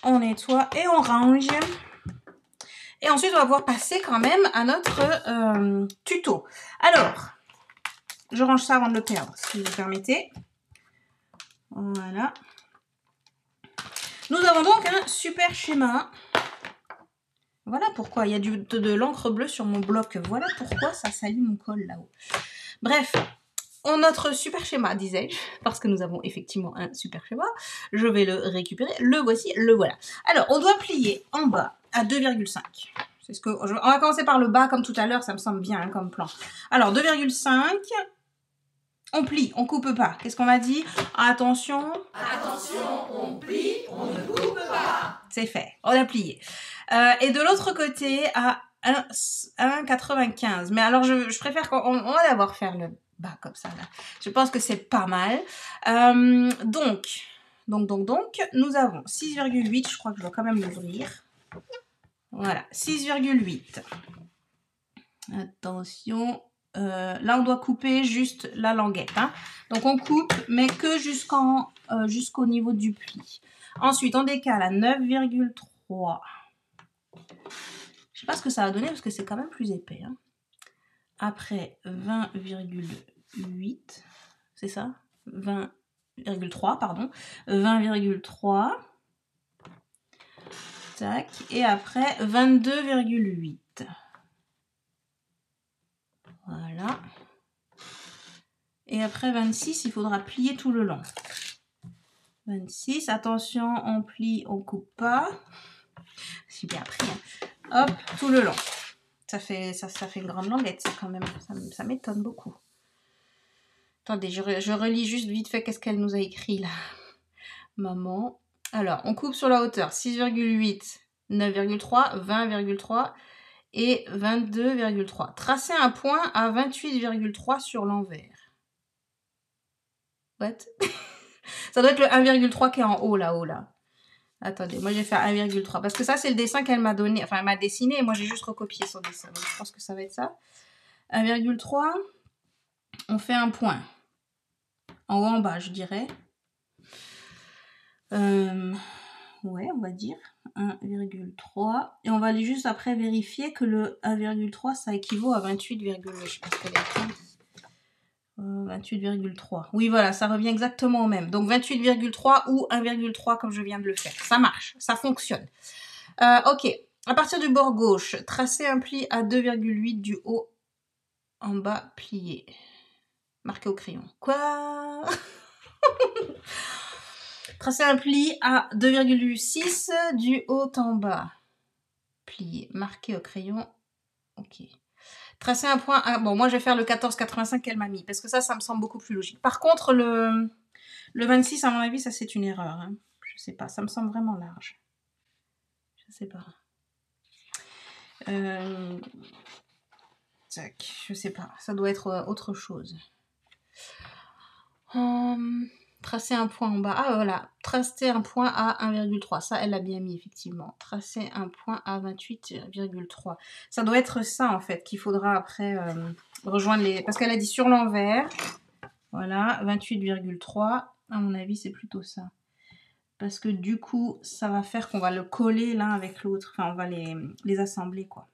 On nettoie et on range. Et ensuite, on va pouvoir passer quand même à notre tuto. Alors, je range ça avant de le perdre, si vous permettez. Voilà. Nous avons donc un super schéma. Voilà pourquoi il y a de l'encre bleue sur mon bloc. Voilà pourquoi ça salit mon col là-haut. Bref, notre super schéma, disais-je, parce que nous avons effectivement un super schéma. Je vais le récupérer. Le voici, le voilà. Alors, on doit plier en bas à 2,5. C'est ce que on va commencer par le bas comme tout à l'heure, ça me semble bien hein, comme plan. Alors 2,5. On plie, on coupe pas. Qu'est-ce qu'on a dit? Attention. Attention, on plie, on ne coupe pas. C'est fait, on a plié. Et de l'autre côté, à 1,95. Mais alors, je préfère qu'on va d'abord faire le bas comme ça. Là. Je pense que c'est pas mal. Donc, nous avons 6,8. Je crois que je dois quand même l'ouvrir. Voilà, 6,8. Attention. Là, on doit couper juste la languette. Hein. Donc, on coupe, mais que jusqu'au niveau du pli. Ensuite, on décale à 9,3. Je sais pas ce que ça va donner parce que c'est quand même plus épais. Hein. Après, 20,8. C'est ça 20,3, pardon. 20,3. Tac. Et après, 22,8. Voilà. Et après 26, il faudra plier tout le long. 26, attention, on plie, on coupe pas. J'ai bien appris. Hein. Hop, tout le long. Ça fait une grande languette, ça quand même. Ça m'étonne beaucoup. Attendez, je relis juste vite fait qu'est-ce qu'elle nous a écrit là. Maman. Alors, on coupe sur la hauteur. 6,8, 9,3, 20,3. Et 22,3. Tracer un point à 28,3 sur l'envers. What? Ça doit être le 1,3 qui est en haut, là-haut, là. Attendez, moi j'ai fait 1,3. Parce que ça, c'est le dessin qu'elle m'a donné. Enfin, elle m'a dessiné et moi j'ai juste recopié son dessin. Donc, je pense que ça va être ça. 1,3. On fait un point. En haut, en bas, je dirais. Ouais, on va dire 1,3 et on va aller juste après vérifier que le 1,3 ça équivaut à 28, je sais pas ce qu'elle est 28,3. Oui, voilà, ça revient exactement au même. Donc 28,3 ou 1,3 comme je viens de le faire. Ça marche, ça fonctionne. Ok, à partir du bord gauche, tracez un pli à 2,8 du haut en bas plié. Marqué au crayon. Quoi? Tracer un pli à 2,6 du haut en bas. Plié, marqué au crayon. Ok. Tracer un point à... Bon, moi, je vais faire le 14,85 qu'elle m'a mis. Parce que ça me semble beaucoup plus logique. Par contre, le 26, à mon avis, ça, c'est une erreur. Hein. Je sais pas. Ça me semble vraiment large. Je sais pas. Tac. Je sais pas. Ça doit être autre chose. Tracer un point en bas. Ah voilà, tracer un point à 1,3. Ça, elle l'a bien mis, effectivement. Tracer un point à 28,3. Ça doit être ça, en fait, qu'il faudra après rejoindre les... Parce qu'elle a dit sur l'envers. Voilà, 28,3. À mon avis, c'est plutôt ça. Parce que du coup, ça va faire qu'on va le coller l'un avec l'autre. Enfin, on va les assembler, quoi.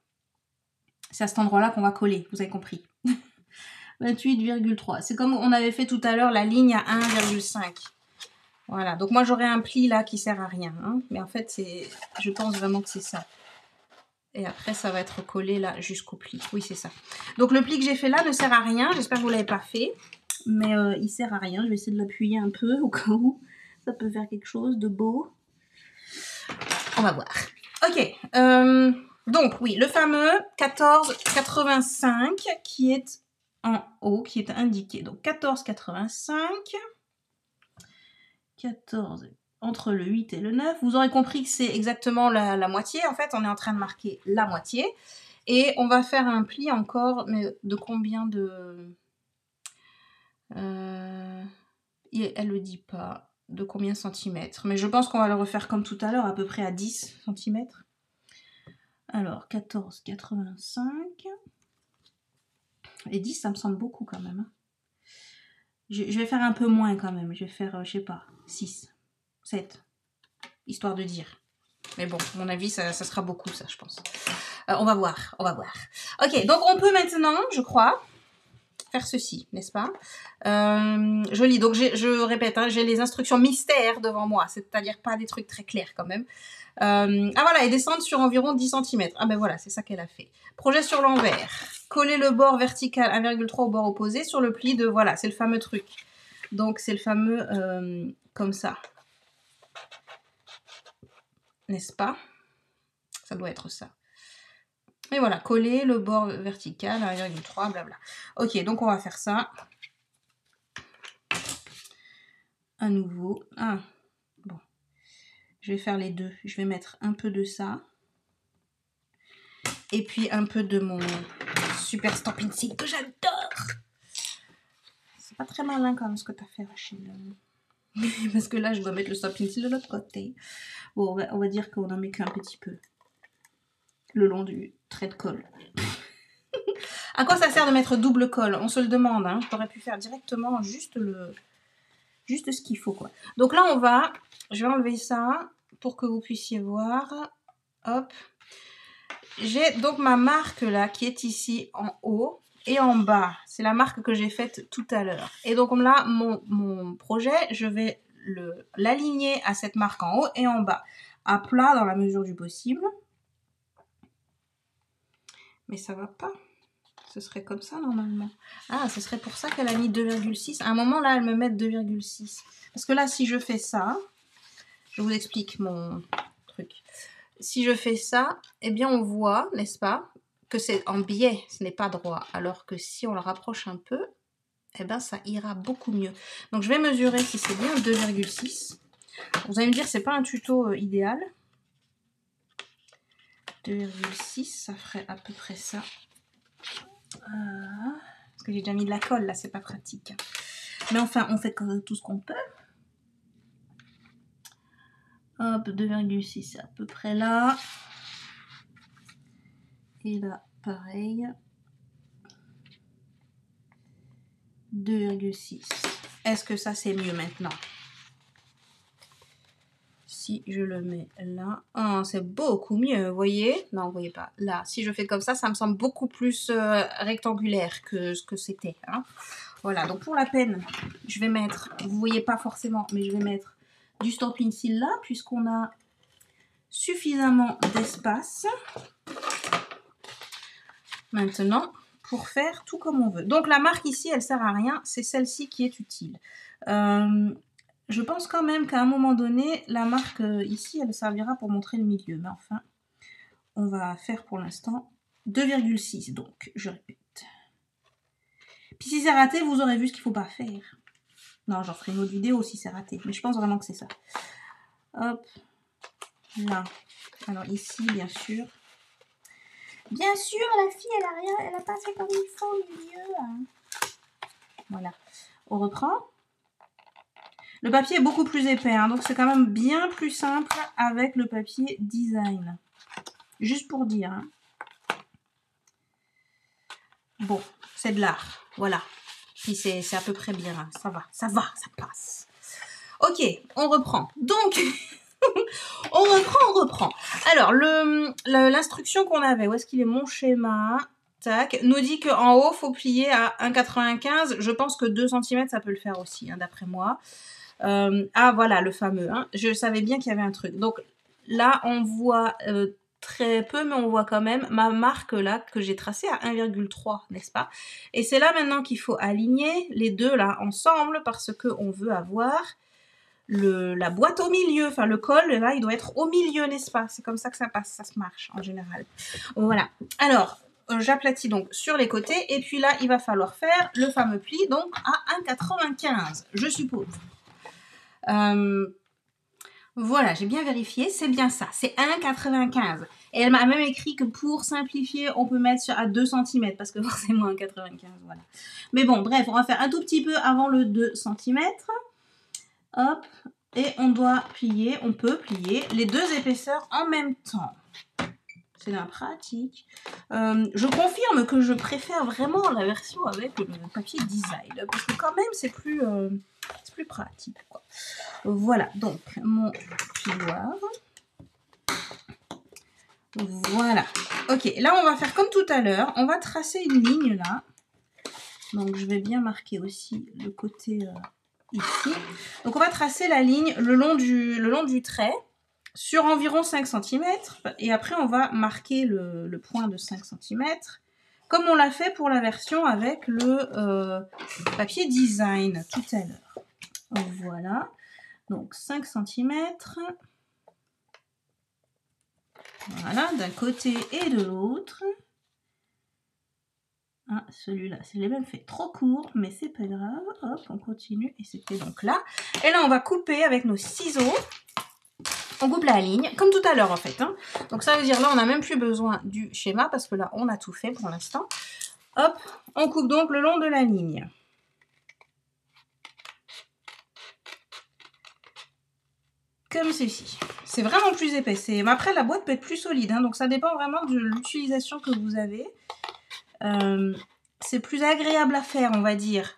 C'est à cet endroit-là qu'on va coller, vous avez compris. 28,3. C'est comme on avait fait tout à l'heure la ligne à 1,5. Voilà. Donc moi j'aurais un pli là qui sert à rien. Hein. Mais en fait, je pense vraiment que c'est ça. Et après, ça va être collé là jusqu'au pli. Oui, c'est ça. Donc le pli que j'ai fait là ne sert à rien. J'espère que vous ne l'avez pas fait. Mais il sert à rien. Je vais essayer de l'appuyer un peu au cas où ça peut faire quelque chose de beau. On va voir. Ok. Donc oui, le fameux 14,85 qui est en haut, qui est indiqué. Donc 14,85. 14 entre le 8 et le 9. Vous aurez compris que c'est exactement la moitié. En fait, on est en train de marquer la moitié. Et on va faire un pli encore, mais de combien de... elle ne le dit pas. De combien de centimètres. Mais je pense qu'on va le refaire comme tout à l'heure, à peu près à 10 centimètres. Alors, 14,85. Et 10, ça me semble beaucoup quand même. Je vais faire un peu moins quand même. Je vais faire, je sais pas, 6, 7. Histoire de dire. Mais bon, à mon avis, ça sera beaucoup, ça, je pense. On va voir, on va voir. Ok, donc on peut maintenant, je crois, faire ceci, n'est-ce pas? Je lis, donc je répète, hein, j'ai les instructions mystères devant moi, c'est-à-dire pas des trucs très clairs quand même. Ah voilà, et descendre sur environ 10 cm. Ah ben voilà, c'est ça qu'elle a fait. Projet sur l'envers. Coller le bord vertical 1,3 au bord opposé sur le pli de... Voilà, c'est le fameux truc. Donc c'est le fameux comme ça. N'est-ce pas? Ça doit être ça. Et voilà, coller le bord vertical à 1,3, blabla. Ok, donc on va faire ça. À nouveau. Ah, bon. Je vais faire les deux. Je vais mettre un peu de ça. Et puis un peu de mon super Stamp Pencil que j'adore. C'est pas très malin quand même ce que tu as fait, Rachel. Parce que là, je dois mettre le Stamp Pencil de l'autre côté. Bon, on va dire qu'on en met qu'un petit peu. Le long du trait de colle. À quoi ça sert de mettre double colle? On se le demande. Hein. J'aurais pu faire directement juste ce qu'il faut, quoi. Donc là, je vais enlever ça pour que vous puissiez voir. Hop. J'ai donc ma marque là qui est ici en haut et en bas. C'est la marque que j'ai faite tout à l'heure. Et donc là, mon projet, je vais l'aligner à cette marque en haut et en bas. À plat dans la mesure du possible. Mais ça va pas. Ce serait comme ça normalement. Ah, ce serait pour ça qu'elle a mis 2,6. À un moment là, elle me met 2,6. Parce que là, si je fais ça, je vous explique mon truc. Si je fais ça, eh bien on voit, n'est-ce pas, que c'est en biais, ce n'est pas droit. Alors que si on le rapproche un peu, eh bien ça ira beaucoup mieux. Donc je vais mesurer si c'est bien 2,6. Vous allez me dire, c'est pas un tuto idéal. 2,6, ça ferait à peu près ça. Parce que j'ai déjà mis de la colle, là, c'est pas pratique. Mais enfin, on fait tout ce qu'on peut. Hop, 2,6, c'est à peu près là. Et là, pareil. 2,6. Est-ce que ça, c'est mieux maintenant? Si je le mets là, oh, c'est beaucoup mieux, vous voyez? Non, vous voyez pas. Là, si je fais comme ça me semble beaucoup plus rectangulaire que ce que c'était. Hein. Voilà, donc pour la peine, je vais mettre, vous voyez pas forcément, mais je vais mettre du Stamp Pencil là, puisqu'on a suffisamment d'espace maintenant pour faire tout comme on veut. Donc la marque ici, elle sert à rien, c'est celle-ci qui est utile. Je pense quand même qu'à un moment donné, la marque ici, elle servira pour montrer le milieu. Mais enfin, on va faire pour l'instant 2,6. Donc, je répète. Puis si c'est raté, vous aurez vu ce qu'il ne faut pas faire. Non, j'en ferai une autre vidéo si c'est raté. Mais je pense vraiment que c'est ça. Hop. Là. Alors ici, bien sûr. Bien sûr, la fille, elle a rien. Elle n'a pas fait comme il faut au milieu. Hein. Voilà. On reprend. Le papier est beaucoup plus épais, hein, donc c'est quand même bien plus simple avec le papier design. Juste pour dire. Hein. Bon, c'est de l'art, voilà. Puis c'est à peu près bien, hein. Ça passe. Ok, on reprend. Donc, on reprend. Alors, l'instruction qu'on avait, où est-ce qu'il est mon schéma? Tac, nous dit qu'en haut, il faut plier à 1,95. Je pense que 2 cm, ça peut le faire aussi, hein, d'après moi. Ah voilà le fameux, hein. Je savais bien qu'il y avait un truc. Donc là on voit très peu, mais on voit quand même ma marque là que j'ai tracée à 1,3, n'est-ce pas? Et c'est là maintenant qu'il faut aligner les deux là ensemble parce que on veut avoir la boîte au milieu, enfin le col là il doit être au milieu, n'est-ce pas? C'est comme ça que ça passe, ça se marche en général. Voilà. Alors j'aplatis donc sur les côtés et puis là il va falloir faire le fameux pli donc à 1,95 je suppose. Voilà, j'ai bien vérifié, c'est bien ça, c'est 1,95. Et elle m'a même écrit que pour simplifier, on peut mettre à 2 cm, parce que forcément 1,95, voilà. Mais bon, bref, on va faire un tout petit peu avant le 2 cm. Hop, et on doit plier, on peut plier les deux épaisseurs en même temps. C'est bien pratique. Je confirme que je préfère vraiment la version avec le papier design, parce que quand même c'est plus pratique, quoi. Voilà, donc mon piloir. Voilà. Ok, là on va faire comme tout à l'heure. On va tracer une ligne là. Donc je vais bien marquer aussi le côté ici. Donc on va tracer la ligne le long du trait sur environ 5 cm. Et après on va marquer le point de 5 cm. Comme on l'a fait pour la version avec le papier design tout à l'heure. Voilà. Donc 5 cm. Voilà, d'un côté et de l'autre. Ah, celui-là, je l'ai même fait trop court, mais c'est pas grave. Hop, on continue. Et c'était donc là. Et là, on va couper avec nos ciseaux. On coupe la ligne, comme tout à l'heure en fait. Hein. Donc ça veut dire là, on n'a même plus besoin du schéma parce que là, on a tout fait pour l'instant. Hop, on coupe donc le long de la ligne. Comme ceci. C'est vraiment plus épais. Mais après, la boîte peut être plus solide. Hein, donc ça dépend vraiment de l'utilisation que vous avez. C'est plus agréable à faire, on va dire,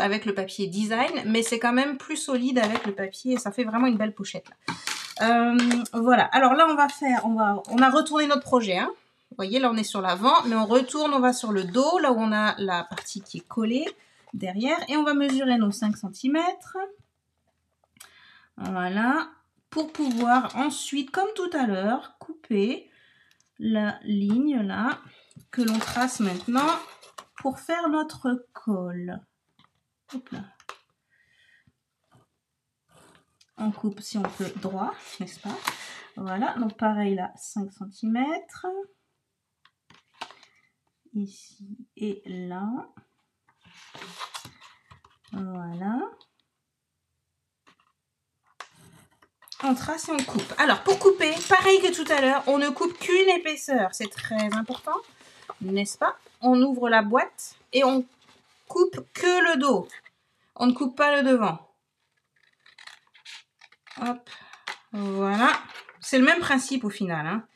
avec le papier design. Mais c'est quand même plus solide avec le papier. Ça fait vraiment une belle pochette. Là. Voilà. Alors là, on a retourné notre projet. Hein. Vous voyez, là, on est sur l'avant. Mais on retourne, on va sur le dos. Là où on a la partie qui est collée derrière. Et on va mesurer nos 5 cm. Voilà. Pour pouvoir ensuite, comme tout à l'heure, couper la ligne là que l'on trace maintenant pour faire notre col. Hop là. On coupe si on peut droit, n'est-ce pas? Voilà, donc pareil là, 5 cm. Ici et là. Voilà. On trace et on coupe. Alors, pour couper, pareil que tout à l'heure, on ne coupe qu'une épaisseur. C'est très important, n'est-ce pas? On ouvre la boîte et on coupe que le dos. On ne coupe pas le devant. Hop, voilà. C'est le même principe au final. Hein.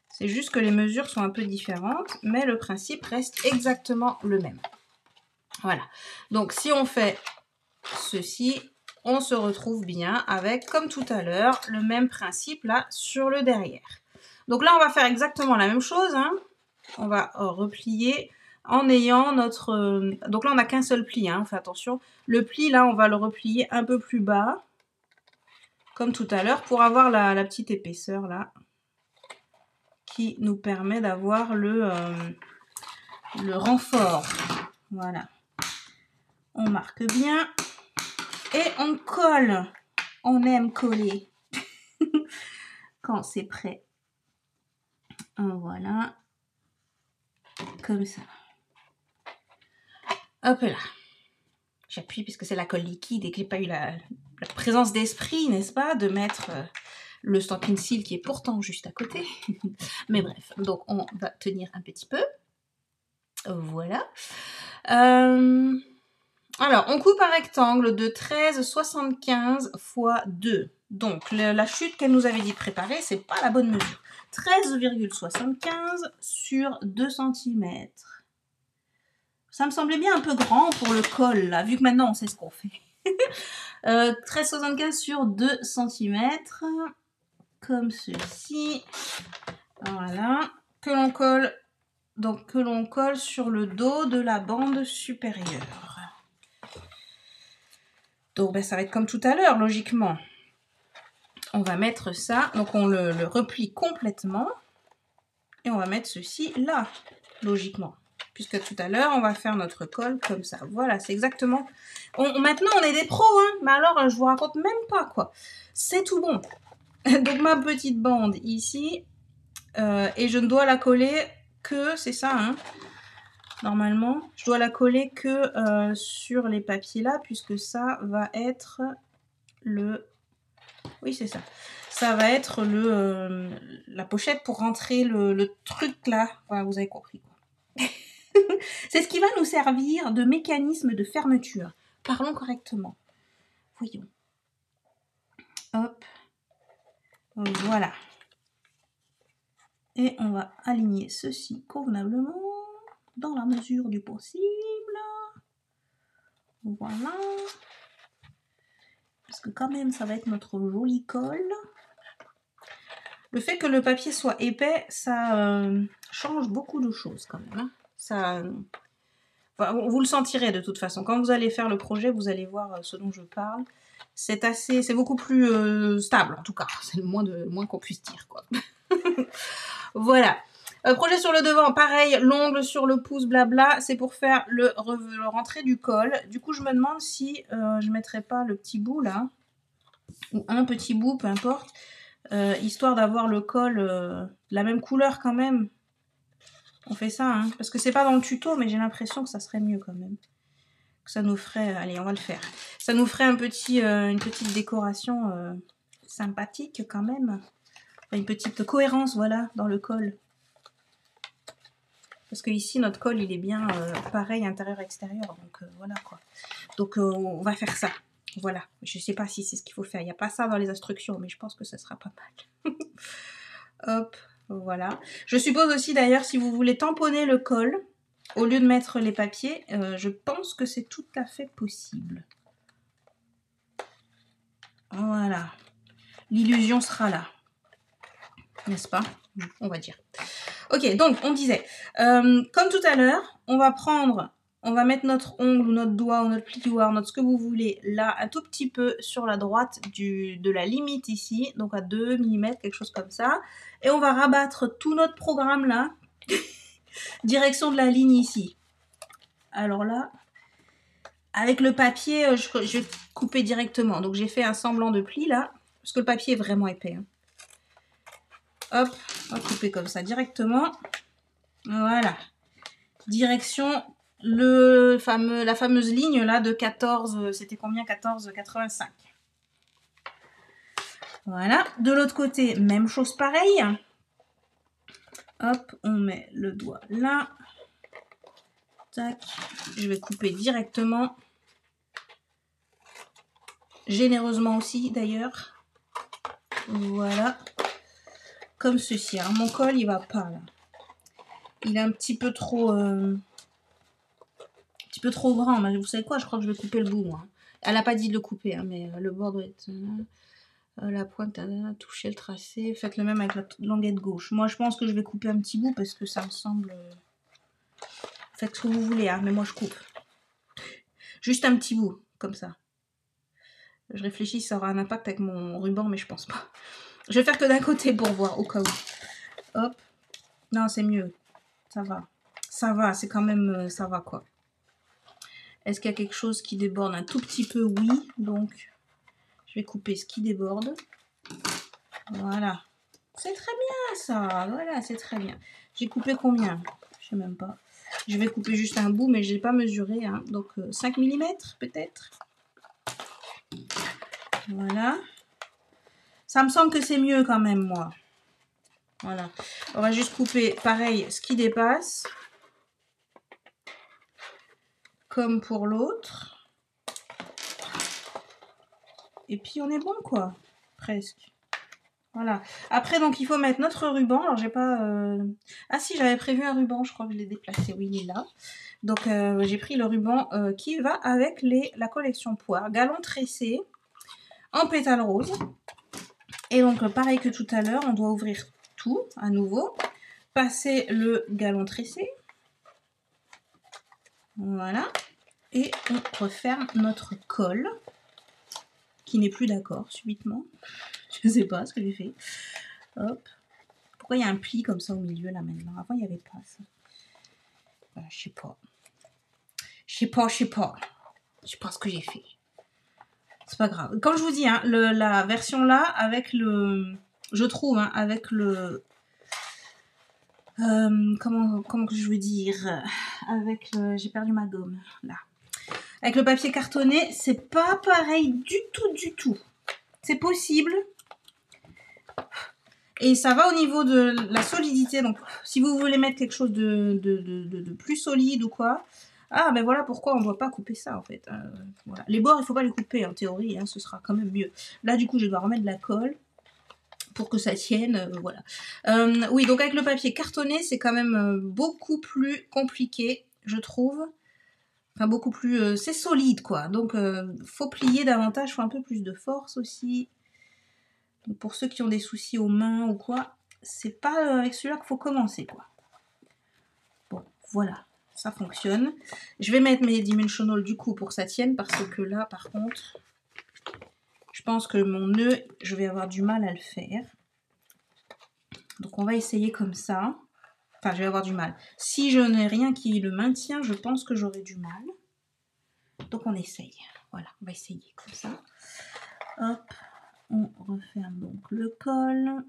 C'est juste que les mesures sont un peu différentes, mais le principe reste exactement le même. Voilà. Donc, si on fait ceci, on se retrouve bien avec, comme tout à l'heure, le même principe là sur le derrière. Donc là, on va faire exactement la même chose. Hein. On va replier en ayant notre... donc là, on n'a qu'un seul pli, hein, on fait attention. Le pli, là, on va le replier un peu plus bas, comme tout à l'heure, pour avoir la petite épaisseur là, qui nous permet d'avoir le renfort. Voilà. On marque bien. Et on colle. On aime coller. Quand c'est prêt. Voilà. Comme ça. Hop là. J'appuie puisque c'est la colle liquide et que j'ai pas eu la présence d'esprit, n'est-ce pas, de mettre le Stampin' Seal qui est pourtant juste à côté. Mais bref, donc on va tenir un petit peu. Voilà. Alors, on coupe un rectangle de 13,75 x 2. Donc, la chute qu'elle nous avait dit de préparer, c'est pas la bonne mesure. 13,75 sur 2 cm. Ça me semblait bien un peu grand pour le col, là, vu que maintenant on sait ce qu'on fait. 13,75 sur 2 cm. Comme ceci. Voilà. Que l'on colle. Donc, que l'on colle sur le dos de la bande supérieure. Donc, ben, ça va être comme tout à l'heure, logiquement. On va mettre ça. Donc, on le replie complètement. Et on va mettre ceci là, logiquement. Puisque tout à l'heure, on va faire notre col comme ça. Voilà, c'est exactement... Maintenant, on est des pros, hein. Mais alors, je vous raconte même pas, quoi. C'est tout bon. Donc, ma petite bande ici. Et je ne dois la coller que... C'est ça, hein. Normalement, je dois la coller que sur les papiers là, puisque ça va être le... Oui, c'est ça. Ça va être la pochette pour rentrer le truc là. Voilà, vous avez compris. C'est ce qui va nous servir de mécanisme de fermeture. Parlons correctement. Voyons. Hop. Voilà. Et on va aligner ceci convenablement dans la mesure du possible. Voilà. Parce que quand même, ça va être notre joli col. Le fait que le papier soit épais, ça change beaucoup de choses quand même. Hein. Ça, enfin, vous le sentirez de toute façon. Quand vous allez faire le projet, vous allez voir ce dont je parle. C'est beaucoup plus stable en tout cas. C'est le moins qu'on puisse dire, quoi. Voilà. Projet sur le devant, pareil, l'ongle sur le pouce, blabla. C'est pour faire le rentrée du col. Du coup, je me demande si je mettrais pas le petit bout là. Ou un petit bout, peu importe. histoire d'avoir le col de la même couleur quand même. On fait ça, hein, parce que c'est pas dans le tuto, mais j'ai l'impression que ça serait mieux quand même. Que ça nous ferait... allez, on va le faire. Ça nous ferait une petite décoration sympathique quand même. Une petite cohérence, voilà, dans le col. Parce que ici, notre col, il est bien pareil, intérieur-extérieur. Donc, voilà, quoi. Donc, on va faire ça. Voilà. Je sais pas si c'est ce qu'il faut faire. Il n'y a pas ça dans les instructions, mais je pense que ça sera pas mal. Hop, voilà. Je suppose aussi, d'ailleurs, si vous voulez tamponner le col, au lieu de mettre les papiers, je pense que c'est tout à fait possible. Voilà. L'illusion sera là. N'est-ce pas? On va dire. Ok, donc on disait, comme tout à l'heure, on va mettre notre ongle ou notre doigt ou notre plioir, notre ce que vous voulez, là, un tout petit peu sur la droite de la limite ici, donc à 2 mm, quelque chose comme ça. Et on va rabattre tout notre programme là, direction de la ligne ici. Alors là, avec le papier, je vais couper directement. Donc j'ai fait un semblant de pli là, parce que le papier est vraiment épais. Hein. Hop, on va couper comme ça directement. Voilà. Direction la fameuse ligne là de 14, c'était combien? 14,85. Voilà. De l'autre côté, même chose pareil. Hop, on met le doigt là. Tac. Je vais couper directement. Généreusement aussi d'ailleurs. Voilà. Comme ceci. Alors mon col, il va pas là. Il est un petit peu trop grand. Mais vous savez quoi? Je crois que je vais couper le bout. Moi. Elle n'a pas dit de le couper, hein, mais le bord doit être... la pointe a touché le tracé. Faites le même avec la languette gauche. Moi, je pense que je vais couper un petit bout parce que ça me semble... Faites ce que vous voulez, hein, mais moi, je coupe. Juste un petit bout, comme ça. Je réfléchis si ça aura un impact avec mon ruban, mais je pense pas. Je vais faire que d'un côté pour voir, au cas où. Hop. Non, c'est mieux. Ça va. Ça va, c'est quand même... ça va, quoi. Est-ce qu'il y a quelque chose qui déborde un tout petit peu? Oui. Donc, je vais couper ce qui déborde. Voilà. C'est très bien, ça. Voilà, c'est très bien. J'ai coupé combien? Je sais même pas. Je vais couper juste un bout, mais je n'ai pas mesuré. Hein. Donc, 5 mm, peut-être. Voilà. Ça me semble que c'est mieux quand même, moi. Voilà. On va juste couper, pareil, ce qui dépasse. Comme pour l'autre. Et puis, on est bon, quoi. Presque. Voilà. Après, donc, il faut mettre notre ruban. Alors, j'ai pas... Ah si, j'avais prévu un ruban. Je crois que je l'ai déplacé. Oui, il est là. Donc, j'ai pris le ruban qui va avec la collection Poire. Galon tressé en pétales roses. Et donc, pareil que tout à l'heure, on doit ouvrir tout à nouveau. Passer le galon tressé. Voilà. Et on referme notre col. Qui n'est plus d'accord, subitement. Je ne sais pas ce que j'ai fait. Hop. Pourquoi il y a un pli comme ça au milieu, là, maintenant? Avant, il n'y avait pas ça. Voilà, je sais pas. Je sais pas. Je sais pas ce que j'ai fait. C'est pas grave. Comme je vous dis, hein, la version là, avec le... Je trouve, hein, avec le... comment que je veux dire? Avec le... J'ai perdu ma gomme, là. Avec le papier cartonné, c'est pas pareil du tout. C'est possible. Et ça va au niveau de la solidité. Donc, si vous voulez mettre quelque chose de plus solide ou quoi... Ah, ben voilà pourquoi on ne doit pas couper ça, en fait. Voilà. Les bords, il ne faut pas les couper, en théorie. Hein, ce sera quand même mieux. Là, du coup, je dois remettre de la colle pour que ça tienne. Voilà. Oui, donc avec le papier cartonné, c'est quand même beaucoup plus compliqué, je trouve. Enfin, beaucoup plus... c'est solide, quoi. Donc, faut plier davantage. Faut un peu plus de force aussi. Donc, pour ceux qui ont des soucis aux mains ou quoi, c'est pas avec celui-là qu'il faut commencer, quoi. Bon, voilà. Ça fonctionne. Je vais mettre mes dimensionals du coup pour que ça tienne parce que là, par contre, je pense que mon nœud, je vais avoir du mal à le faire. Donc, on va essayer comme ça. Enfin, je vais avoir du mal. Si je n'ai rien qui le maintient, je pense que j'aurai du mal. Donc, on essaye. Voilà, on va essayer comme ça. Hop, on on referme donc le col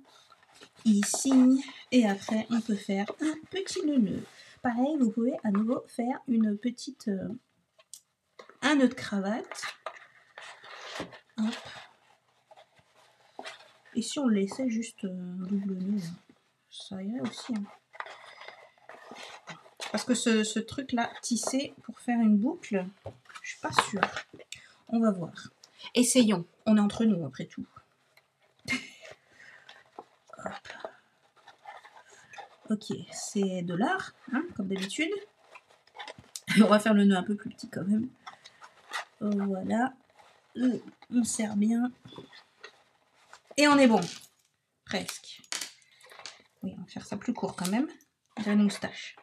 ici et après on peut faire un petit nœud. Pareil, vous pouvez à nouveau faire une petite un nœud de cravate. Hop. Et si on le laissait juste double nœud, ça irait aussi. Hein. Parce que ce truc là tissé pour faire une boucle, je suis pas sûre. On va voir. Essayons. On est entre nous après tout. Hop. Ok, c'est de l'art, hein, comme d'habitude. On va faire le nœud un peu plus petit quand même. Voilà. On serre bien. Et on est bon. Presque. Oui, on va faire ça plus court quand même. On dirait une moustache.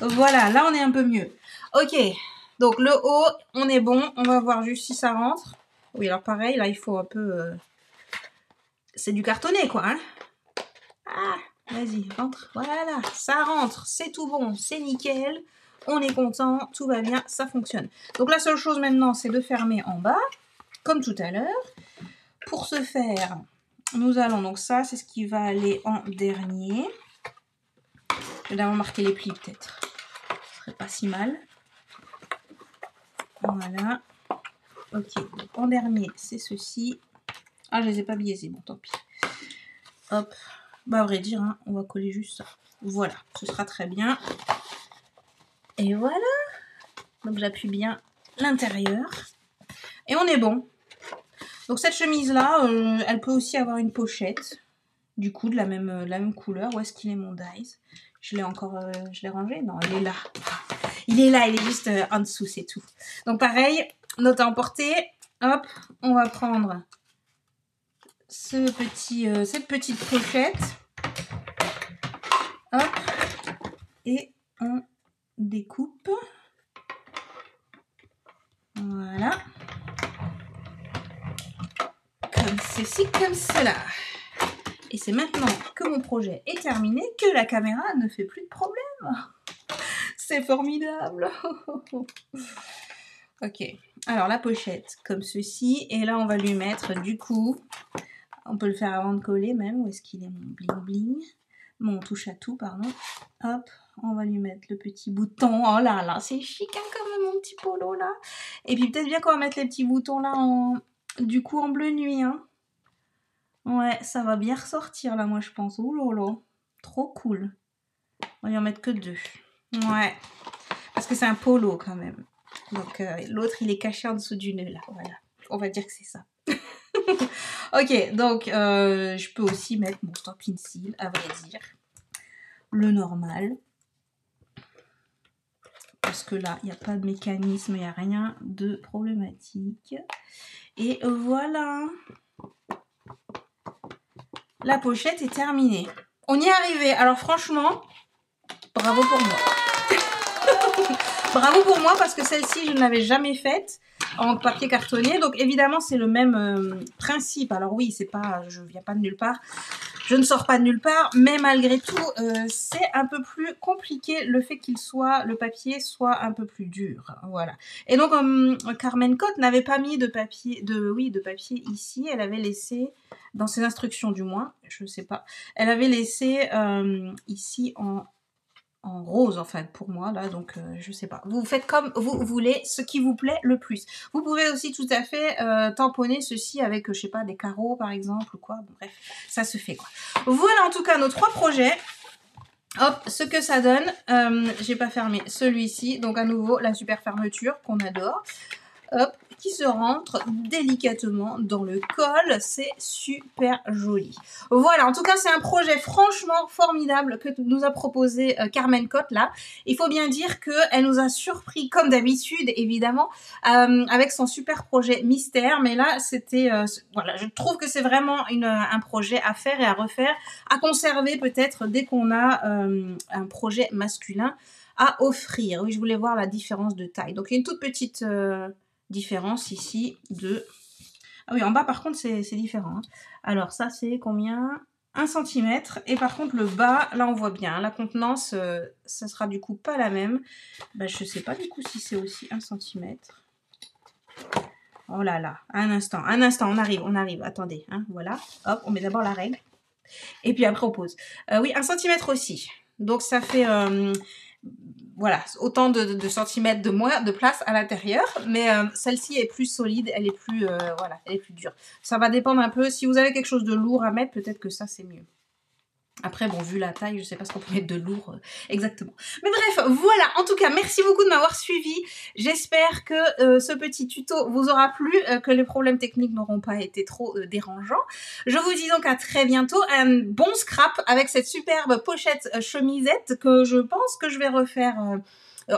Voilà, là on est un peu mieux. Ok, donc le haut, on est bon. On va voir juste si ça rentre. Oui, alors pareil, là il faut un peu... C'est du cartonné quoi. Hein, ah, vas-y, rentre. Voilà, ça rentre. C'est tout bon, c'est nickel. On est content, tout va bien, ça fonctionne. Donc la seule chose maintenant, c'est de fermer en bas, comme tout à l'heure. Pour ce faire, nous allons, donc ça, c'est ce qui va aller en dernier. Je vais d'abord marquer les plis peut-être. Ce serait pas si mal. Voilà. Ok, donc en dernier, c'est ceci. Ah, je les ai pas biaisés, bon tant pis. Hop. Bah à vrai dire, hein, on va coller juste ça. Voilà, ce sera très bien. Et voilà. Donc j'appuie bien l'intérieur. Et on est bon. Donc cette chemise-là, elle peut aussi avoir une pochette. Du coup, de la même couleur. Où est-ce qu'il est mon dies? Je l'ai encore... je l'ai rangé? Non, il est là. Il est là, il est juste en dessous, c'est tout. Donc pareil, note à emporter. Hop, on va prendre cette petite pochette. Hop. Et on découpe. Voilà. Comme ceci, comme cela. Et c'est maintenant que mon projet est terminé que la caméra ne fait plus de problème. C'est formidable. Ok. Alors la pochette comme ceci. Et là on va lui mettre du coup. On peut le faire avant de coller même. Où est-ce qu'il est mon bling bling? Mon touche à tout, pardon. Hop. On va lui mettre le petit bouton. Oh là là, c'est chic hein, comme mon petit polo là. Et puis peut-être bien qu'on va mettre les petits boutons là du coup en bleu nuit. Hein. Ouais, ça va bien ressortir là, moi je pense. Ouh là là, trop cool. On va y en mettre que 2. Ouais, parce que c'est un polo quand même. Donc l'autre il est caché en dessous du nœud là. Voilà, on va dire que c'est ça. Ok, donc je peux aussi mettre mon stop pencil, à vrai dire. Le normal. Parce que là, il n'y a pas de mécanisme, il n'y a rien de problématique. Et voilà. La pochette est terminée. On y est arrivé. Alors franchement, bravo pour moi. Bravo pour moi parce que celle-ci, je ne l'avais jamais faite en papier cartonné. Donc évidemment, c'est le même principe. Alors oui, c'est pas, je viens pas de nulle part. Je ne sors pas de nulle part, mais malgré tout, c'est un peu plus compliqué le fait le papier soit un peu plus dur. Voilà. Et donc, Carmen Cotte n'avait pas mis de papier, de papier ici. Elle avait laissé, dans ses instructions du moins, je ne sais pas, elle avait laissé ici en rose en fait pour moi là, donc je sais pas. Vous faites comme vous voulez, ce qui vous plaît le plus. Vous pouvez aussi tout à fait tamponner ceci avec je sais pas des carreaux par exemple ou quoi. Bon, bref, ça se fait quoi. Voilà en tout cas nos 3 projets. Hop, ce que ça donne. J'ai pas fermé celui-ci, donc à nouveau la super fermeture qu'on adore. Hop, qui se rentre délicatement dans le col, c'est super joli. Voilà, en tout cas c'est un projet franchement formidable que nous a proposé Carmen Cotte là. Il faut bien dire qu'elle nous a surpris comme d'habitude évidemment avec son super projet mystère, mais là c'était, voilà, je trouve que c'est vraiment un projet à faire et à refaire, à conserver peut-être dès qu'on a un projet masculin à offrir. Oui, je voulais voir la différence de taille. Donc il y a une toute petite... différence ici de... Ah oui, en bas par contre c'est différent. Hein. Alors ça c'est combien? 1 cm. Et par contre le bas, là on voit bien, la contenance, ça sera du coup pas la même. Bah, je sais pas du coup si c'est aussi 1 cm. Oh là là, un instant, on arrive, attendez, hein, voilà. Hop, on met d'abord la règle. Et puis après on pose. Oui, 1 centimètre aussi. Donc ça fait, voilà, autant de centimètres de place à l'intérieur. Mais celle-ci est plus solide, elle est plus, voilà, elle est plus dure. Ça va dépendre un peu. Si vous avez quelque chose de lourd à mettre, peut-être que ça c'est mieux. Après, bon, vu la taille, je sais pas ce qu'on peut mettre de lourd exactement. Mais bref, voilà. En tout cas, merci beaucoup de m'avoir suivi. J'espère que ce petit tuto vous aura plu, que les problèmes techniques n'auront pas été trop dérangeants. Je vous dis donc à très bientôt. Un bon scrap avec cette superbe pochette chemisette que je pense que je vais refaire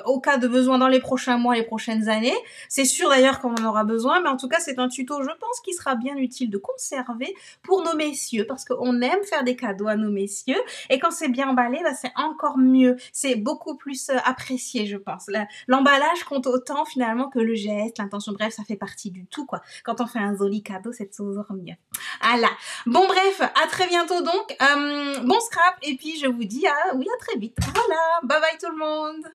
au cas de besoin dans les prochains mois, les prochaines années. C'est sûr d'ailleurs qu'on en aura besoin, mais en tout cas, c'est un tuto, je pense, qui sera bien utile de conserver pour nos messieurs, parce qu'on aime faire des cadeaux à nos messieurs, et quand c'est bien emballé, bah, c'est encore mieux. C'est beaucoup plus apprécié, je pense. L'emballage compte autant, finalement, que le geste, l'intention. Bref, ça fait partie du tout, quoi. Quand on fait un joli cadeau, c'est toujours mieux. Voilà. Bon, bref, à très bientôt, donc. Bon scrap, et puis je vous dis à très vite. Voilà. Bye bye tout le monde.